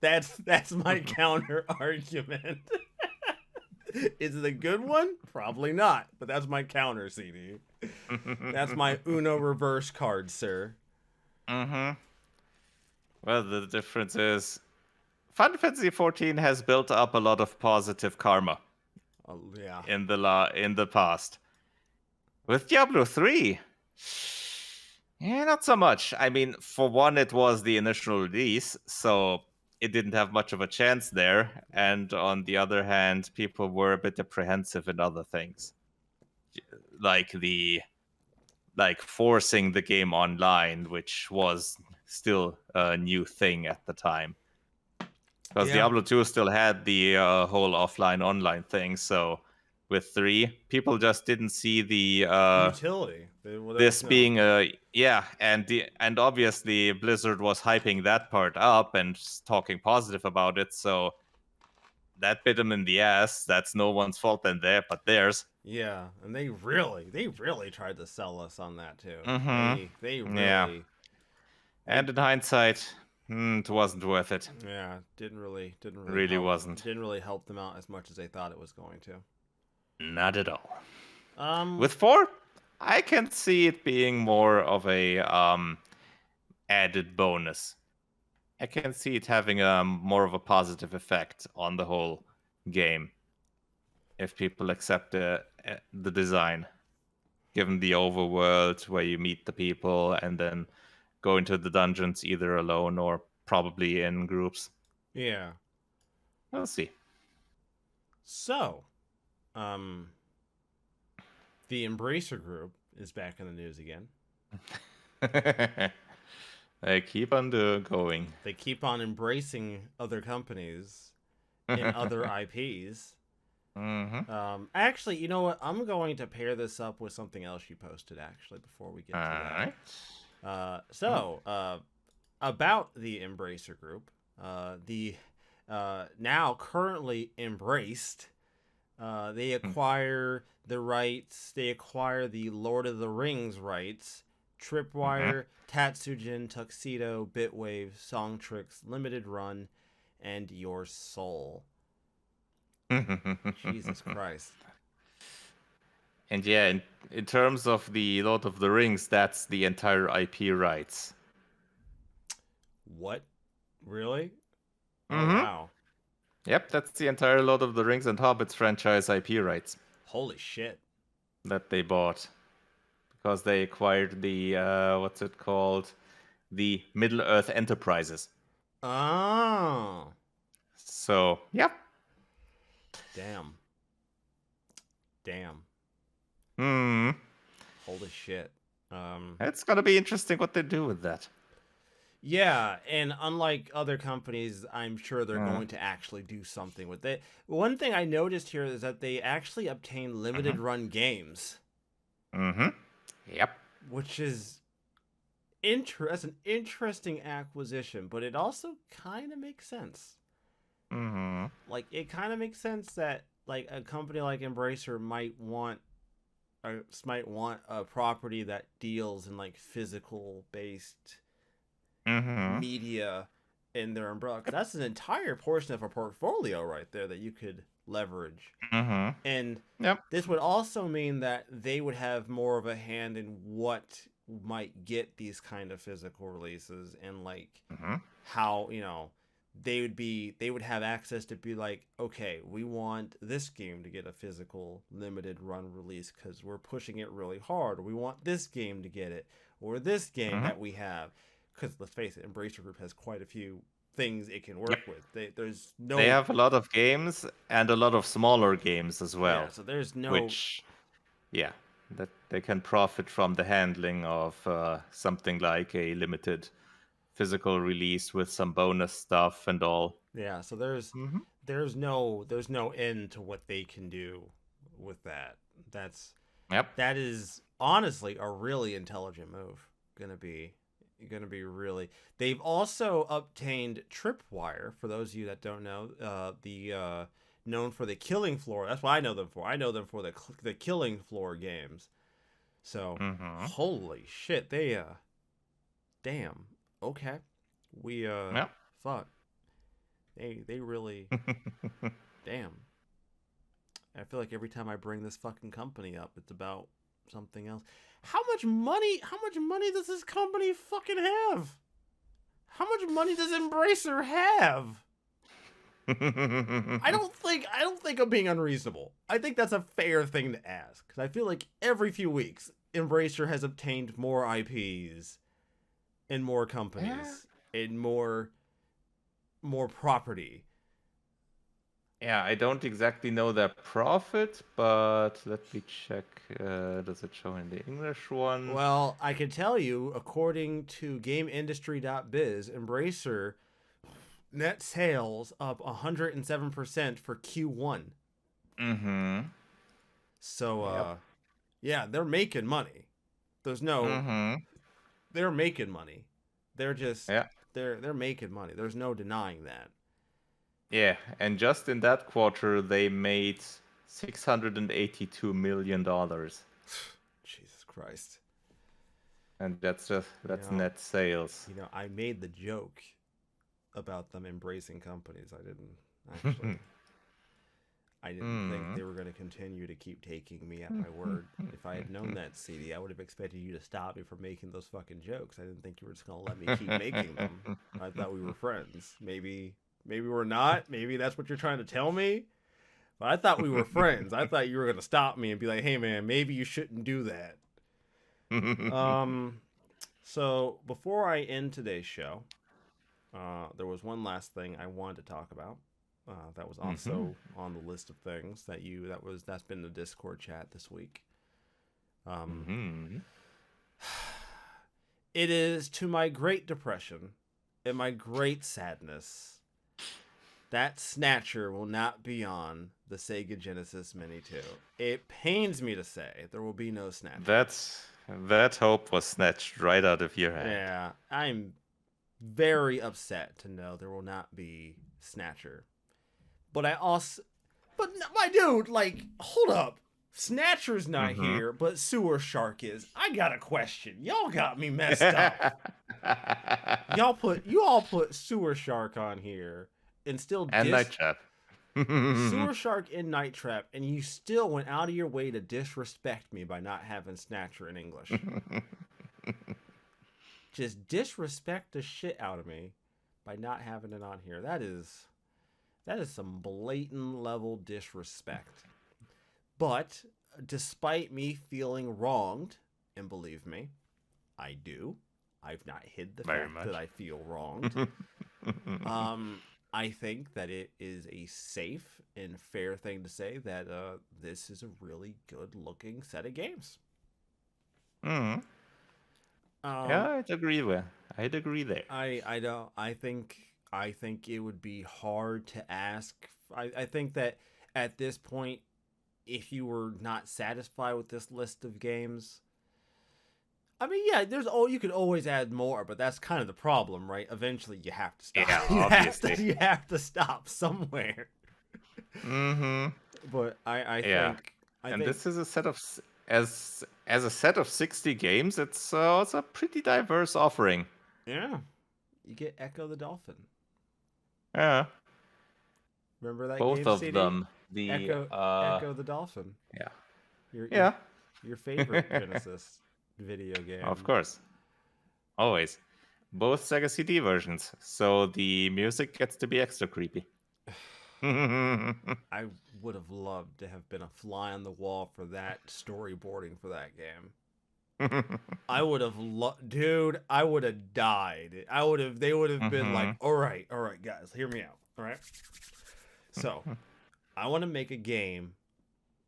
That's my counter argument. Is it a good one? Probably not. But that's my counter, CD. That's my Uno reverse card, sir. Well, the difference is Final Fantasy 14 has built up a lot of positive karma. In the past. With Diablo 3, not so much. I mean, for one, it was the initial release, so it didn't have much of a chance there. And on the other hand, people were a bit apprehensive in other things, like forcing the game online, which was still a new thing at the time. Because Diablo 2 still had the whole offline-online thing, so with 3, people just didn't see the utility. This being and obviously Blizzard was hyping that part up and talking positive about it, so that bit them in the ass. That's no one's fault but theirs. Yeah, and they really tried to sell us on that too. They really. Yeah. And in hindsight, it wasn't worth it. Yeah, didn't really wasn't. Didn't really help them out as much as they thought it was going to. Not at all. With 4, I can see it being more of a added bonus. I can see it having more of a positive effect on the whole game if people accept the design. given the overworld where you meet the people and then go into the dungeons either alone or probably in groups. Yeah. We'll see. So, um, the Embracer Group is back in the news again. They keep on going. They keep on embracing other companies and other IPs. Actually, you know what? I'm going to pair this up with something else you posted, actually, before we get to that. About the Embracer Group, the now currently embraced, they acquire the rights, they acquire the Lord of the Rings rights, Tripwire, Tatsujin, Tuxedo, Bitwave, Songtricks, Limited Run, and Your Soul. Jesus Christ. And yeah, in terms of the Lord of the Rings, that's the entire IP rights. What? Really? Mm-hmm. Oh, wow. Yep, that's the entire Lord of the Rings and Hobbits franchise IP rights. Holy shit. That they bought. Because they acquired the, what's it called? The Middle-earth Enterprises. Oh. So, yep. Damn. Hmm. Holy shit. It's gonna be interesting what they do with that. Yeah, and unlike other companies, I'm sure they're going to actually do something with it. One thing I noticed here is that they actually obtain limited run games. Yep. Which is that's an interesting acquisition, but it also kind of makes sense. Like, it kind of makes sense that like a company like Embracer might want a property that deals in like physical based media in their umbrella. 'Cause that's an entire portion of a portfolio right there that you could leverage. And this would also mean that they would have more of a hand in what might get these kind of physical releases, and like how, you know, they would have access to be like, okay, we want this game to get a physical limited run release because we're pushing it really hard, or we want this game to get it, or this game that we have. Because let's face it, Embracer Group has quite a few things it can work with. They have a lot of games and a lot of smaller games as well. Yeah, so there's no... Which, yeah, that they can profit from the handling of something like a limited physical release with some bonus stuff and all. Yeah, so there's no end to what they can do with that. That is honestly a really intelligent move. Gonna be really. They've also obtained Tripwire. For those of you that don't know, known for the Killing Floor. That's what I know them for. I know them for the Killing Floor games. So holy shit, they damn. Okay. We fuck. They really damn. I feel like every time I bring this fucking company up, it's about something else. How much money does this company fucking have? How much money does Embracer have? I don't think I'm being unreasonable. I think that's a fair thing to ask, because I feel like every few weeks Embracer has obtained more IPs and more companies and more property. Yeah, I don't exactly know their profit, but let me check. Does it show in the English one? Well, I can tell you, according to GameIndustry.biz, Embracer net sales up 107% for Q1. So, yeah, they're making money. There's no... They're making money. They're just... They're making money. There's no denying that. Yeah, and just in that quarter, they made $682 million. Jesus Christ. And that's net sales. You know, I made the joke about them embracing companies. I didn't actually... I didn't think they were going to continue to keep taking me at my word. If I had known that, CD, I would have expected you to stop me from making those fucking jokes. I didn't think you were just going to let me keep making them. I thought we were friends. Maybe we're not. Maybe that's what you're trying to tell me. But I thought we were friends. I thought you were going to stop me and be like, hey, man, maybe you shouldn't do that. So before I end today's show, there was one last thing I wanted to talk about. That was Mhm. also on the list of things that's been in the Discord chat this week. Um, Mhm. it is to my great depression and my great sadness that Snatcher will not be on the Sega Genesis Mini 2. It pains me to say there will be no Snatcher. That hope was snatched right out of your hand. Yeah, I'm very upset to know there will not be Snatcher. But I also, but my dude, like, hold up. Snatcher's not Mhm. here, but Sewer Shark is. I got a question. Y'all got me messed up. You all put Sewer Shark on here and still And Night Trap. Sewer Shark in Night Trap, and you still went out of your way to disrespect me by not having Snatcher in English. Just disrespect the shit out of me by not having it on here. That is some blatant level disrespect. But despite me feeling wronged, and believe me, I do. I've not hid the Very fact that much. I feel wronged. Um, I think that it is a safe and fair thing to say that this is a really good looking set of games. Mhm. Yeah, Um, I'd agree there. I don't. I think it would be hard to ask. I think that at this point, if you were not satisfied with this list of games, I mean, yeah, you could always add more, but that's kind of the problem, right? Eventually, you have to stop. Yeah, You have to obviously. you have to stop somewhere. Mhm. But I Yeah. think I And think this is a set of as a set of 60 games, it's a pretty diverse offering. yeah, you get Echo the Dolphin. Yeah. Remember that Both game of CD? them. The Echo the Dolphin. yeah. Your your Yeah. your favorite Genesis video Of game. course. Always. Both Sega CD versions. So the music gets to be extra creepy. I would have loved to have been a fly on the wall for that storyboarding for that game. I would have dude, I would have died. They would have been like, Mhm. all right, guys, hear me out. All right. So, I want to make a game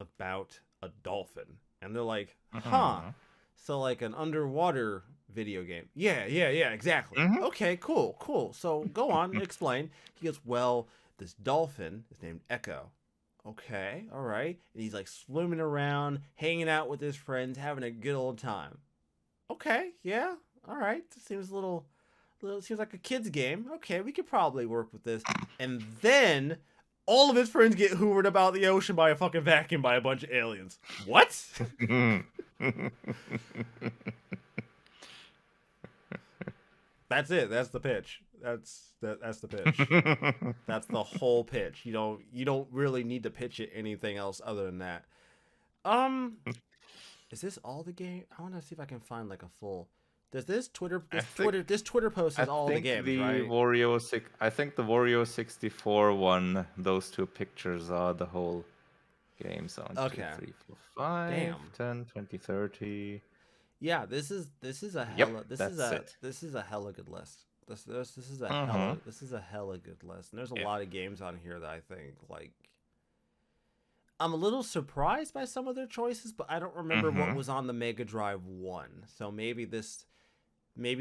about a dolphin. And they're like, huh. Mhm. So, like an underwater video game. Yeah, exactly. Mhm. Okay, cool. So, go on, explain. He goes, well, this dolphin is named Echo. Okay, all right. And he's like swimming around, hanging out with his friends, having a good old time. Okay, yeah, all right. Seems seems like a kid's game. Okay, we could probably work with this. And then all of his friends get hoovered about the ocean by a fucking vacuum by a bunch of aliens. What? That's it. That's the pitch. That's the pitch. That's the whole pitch. You don't really need to pitch it anything else other than that. Um, is this all the game? I want to see if I can find like a full. Does I think this Twitter post I is all the think games, the right? Wario six I think the Wario 64 one, those two pictures are the whole game. So 1, 2, Okay. 3, 4, 5, Damn. 10, 20, 30. Yeah, this is a Yep, hella that's it. this is a hella good list. Mm-hmm. This is a hella good list. And there's a Yeah. lot of games on here that I think like I'm a little surprised by some of their choices, but I don't remember what Mm-hmm. was on the Mega Drive 1. So maybe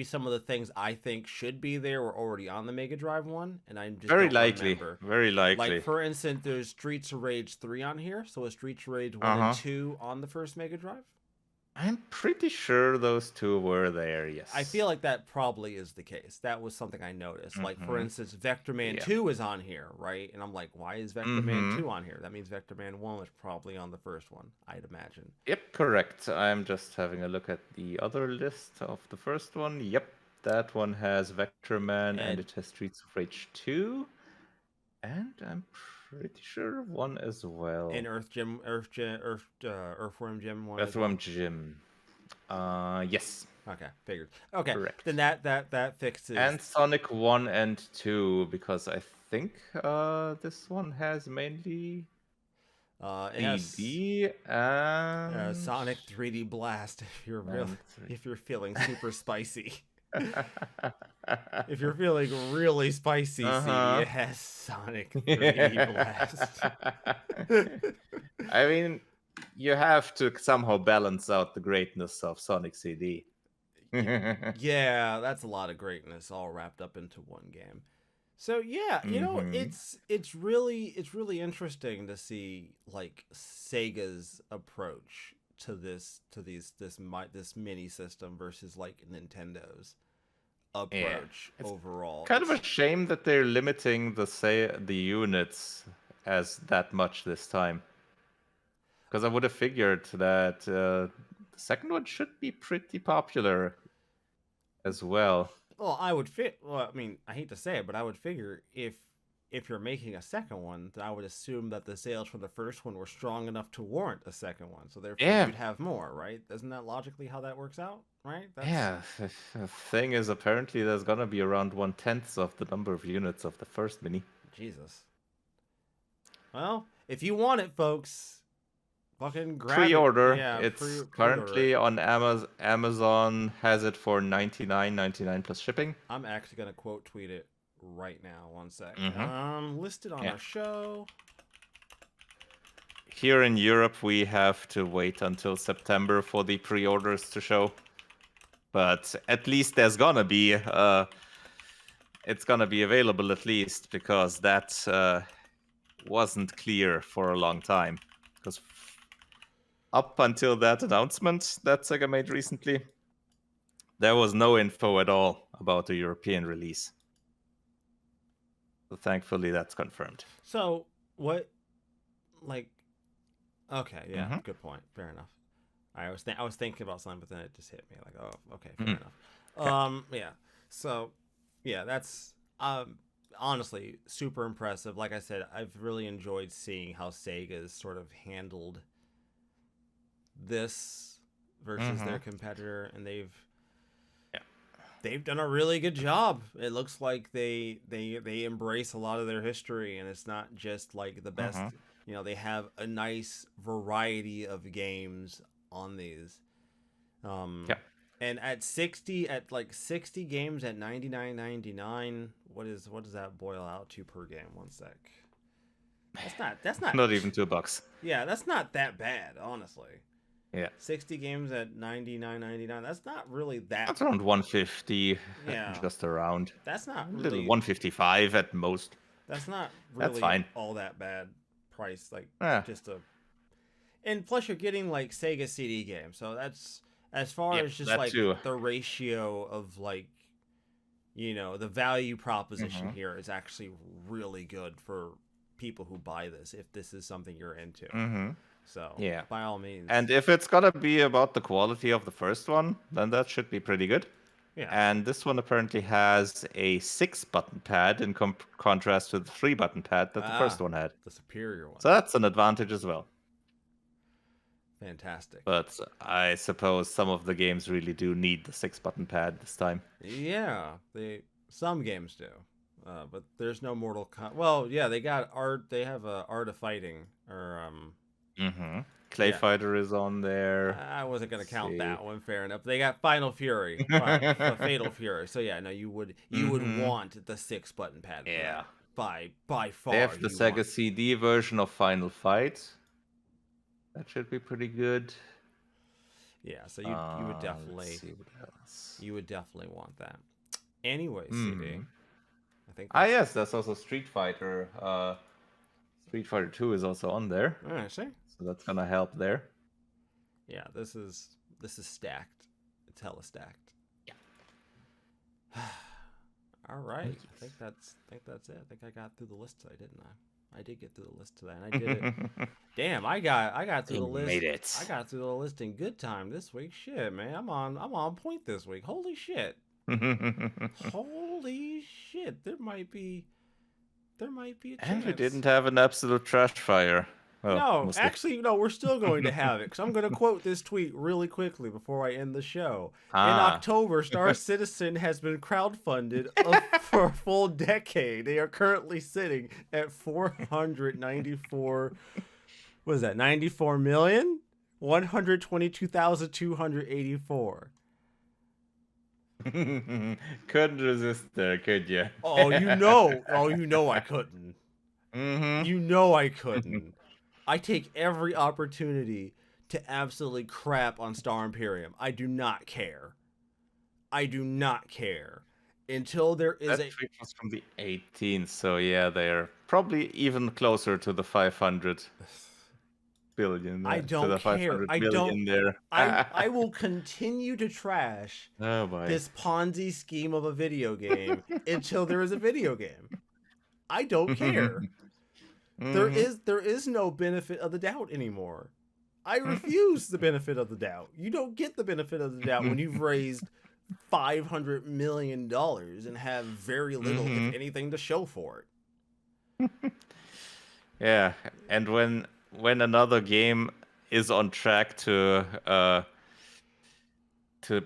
some of the things I think should be there were already on the Mega Drive 1 and I just Very don't likely. remember. Very Like likely. for instance, there's Streets of Rage 3 on here, so is Streets of Rage 1 and Uh-huh. 2 on the first Mega Drive? I'm pretty sure those two were there, I yes. feel like that probably is the case. That was something I noticed. Like for Mm-hmm. instance, Vector Man Yeah. 2 is on here, right? And I'm like, why is Vector Man Mm-hmm. 2 on here? That means Vector Man 1 was probably on the first one, I'd imagine. Yep, correct. I'm just having a look at the other list of the first one. Yep, that one has Vector Man and And it has Streets of Rage 2. And I'm pretty sure one as well. and Earthworm Jim 1 as Earthworm well. Jim. Yes, Okay, figured. Okay, correct. then that fixes. And Sonic 1 and 2, because I think this one has mainly It has ED and Sonic 3D Blast and if you're feeling super spicy. If you're feeling really spicy, CD, uh-huh. it has Sonic 3D Blast. I mean, you have to somehow balance out the greatness of Sonic CD. Yeah, that's a lot of greatness all wrapped up into one game. So yeah, it's really interesting to see like Sega's approach to this mini system versus like Nintendo's Yeah, approach it's overall. kind of a shame that they're limiting the units as that much this time. Because I would have figured that the second one should be pretty popular as well. Well, Well, I mean, I hate to say it, but I would figure if you're making a second one, then I would assume that the sales from the first one were strong enough to warrant a second one. So therefore, Yeah, you'd have more, right? Isn't that logically how that works out? Right? yeah. The thing is, apparently, there's gonna be around 1/10 of the number of units of the first mini. Jesus. Well, if you want it, folks, fucking grab Pre-order. it. Yeah, It's pre-order currently it. on Amazon. Amazon has it for $99.99 plus shipping. I'm actually gonna quote tweet it right now. One sec. Mm-hmm. Listed on Yeah. our show. Here in Europe, we have to wait until September for the pre-orders to show. But at least there's gonna be it's gonna be available at least, because that wasn't clear for a long time. Because up until that announcement that Sega made recently, there was no info at all about the European release. So thankfully, that's confirmed. So what, like, okay, yeah, Mm-hmm. good point. Fair enough. I was thinking about something, but then it just hit me like, oh, okay, fair enough. Okay. Yeah. So, yeah, that's honestly super impressive. Like I said, I've really enjoyed seeing how Sega's sort of handled this versus their competitor, and they've done a really good job. It looks like they embrace a lot of their history, and it's not just like the best. They have a nice variety of games on these. And at 60 games at $99.99, what does that boil out to per game? One sec. That's not even $2. Yeah, that's not that bad, honestly. Yeah. 60 games at $99.99. That's not really that. That's around 150. Yeah. Just around. That's not really. Little 155 at most. That's not really That's fine. all that bad price. Like just and plus you're getting like Sega CD games, so that's as far as just like the ratio of like the value proposition here is actually really good for people who buy this if this is something you're into. So yeah, by all means. And if it's gonna be about the quality of the first one, then that should be pretty good. Yeah. And this one apparently has a 6-button pad in contrast to the 3-button pad that the first one had. The superior one. So that's an advantage as well. Fantastic. But I suppose some of the games really do need the 6-button pad this time. Yeah, some games do. But there's no Mortal Kombat. Well, yeah, they got art. They have Art of Fighting or Clay Fighter is on there. I wasn't gonna count that one. Fair enough. They got Final Fury, Fatal Fury. So yeah, no, you would want the 6-button pad. Yeah, by far. They have the Sega CD version of Final Fight. That should be pretty good. Yeah, so you would definitely want that. Anyway, CD. I think. Yes, that's also Street Fighter. Street Fighter 2 is also on there. I see. So that's gonna help there. Yeah, this is stacked. It's hella stacked. Yeah. All right. I think that's it. I think I got through the list today, didn't I? I did get through the list today, and I did it. Damn, I got through the list. Made it. I got through the list in good time this week. Shit, man, I'm on point this week. Holy shit. Holy shit. There might be a chance. And we didn't have an absolute trash fire. Well, no, actually, no, we're still going to have it. Because I'm going to quote this tweet really quickly before I end the show. In October, Star Citizen has been crowdfunded for a full decade. They are currently sitting at $494 What is that? 94,122,284. Couldn't resist there, could you? Oh, you know I couldn't. Mm-hmm. You know I couldn't. I take every opportunity to absolutely crap on Star Imperium. I do not care. I do not care. Until there is That tweet was from the 18th, so yeah, they're probably even closer to the 500 billion. I To don't the care. 500 I million don't. there. I will continue to trash Oh boy. this Ponzi scheme of a video game until there is a video game. I don't care. There is no benefit of the doubt anymore. I refuse the benefit of the doubt. You don't get the benefit of the doubt when you've raised $500 million and have very little, if anything, to show for it. Yeah, and when another game is on track to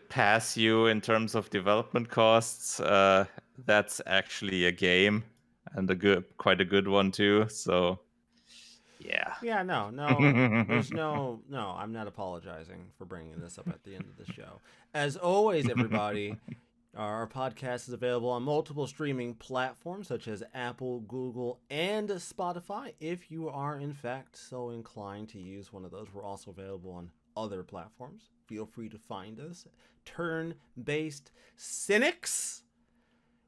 pass you in terms of development costs, that's actually a game, and quite a good one too. So, yeah. Yeah, no, there's no, I'm not apologizing for bringing this up at the end of the show. As always, everybody, our podcast is available on multiple streaming platforms such as Apple, Google, and Spotify. If you are, in fact, so inclined to use one of those, we're also available on other platforms. Feel free to find us. Turn-based Cynics.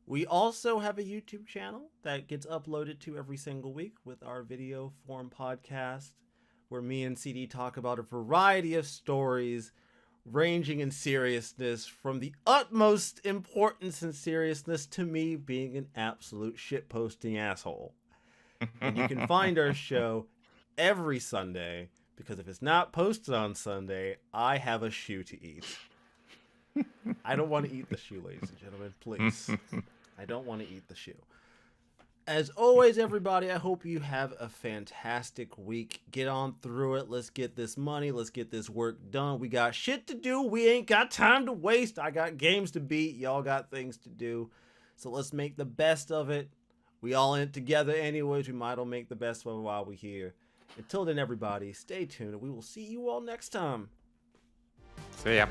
We also have a YouTube channel that gets uploaded to every single week with our video form podcast, where me and CD talk about a variety of stories ranging in seriousness, from the utmost importance and seriousness to me being an absolute shitposting asshole. And you can find our show every Sunday, because if it's not posted on Sunday, I have a shoe to eat. I don't want to eat the shoe, ladies and gentlemen, please. I don't want to eat the shoe. As always, everybody, I hope you have a fantastic week. Get on through it. Let's get this money. Let's get this work done. We got shit to do. We ain't got time to waste. I got games to beat. Y'all got things to do. So let's make the best of it. We all in it together anyways. We might as well make the best of it while we're here. Until then, everybody, stay tuned, and we will see you all next time. See ya.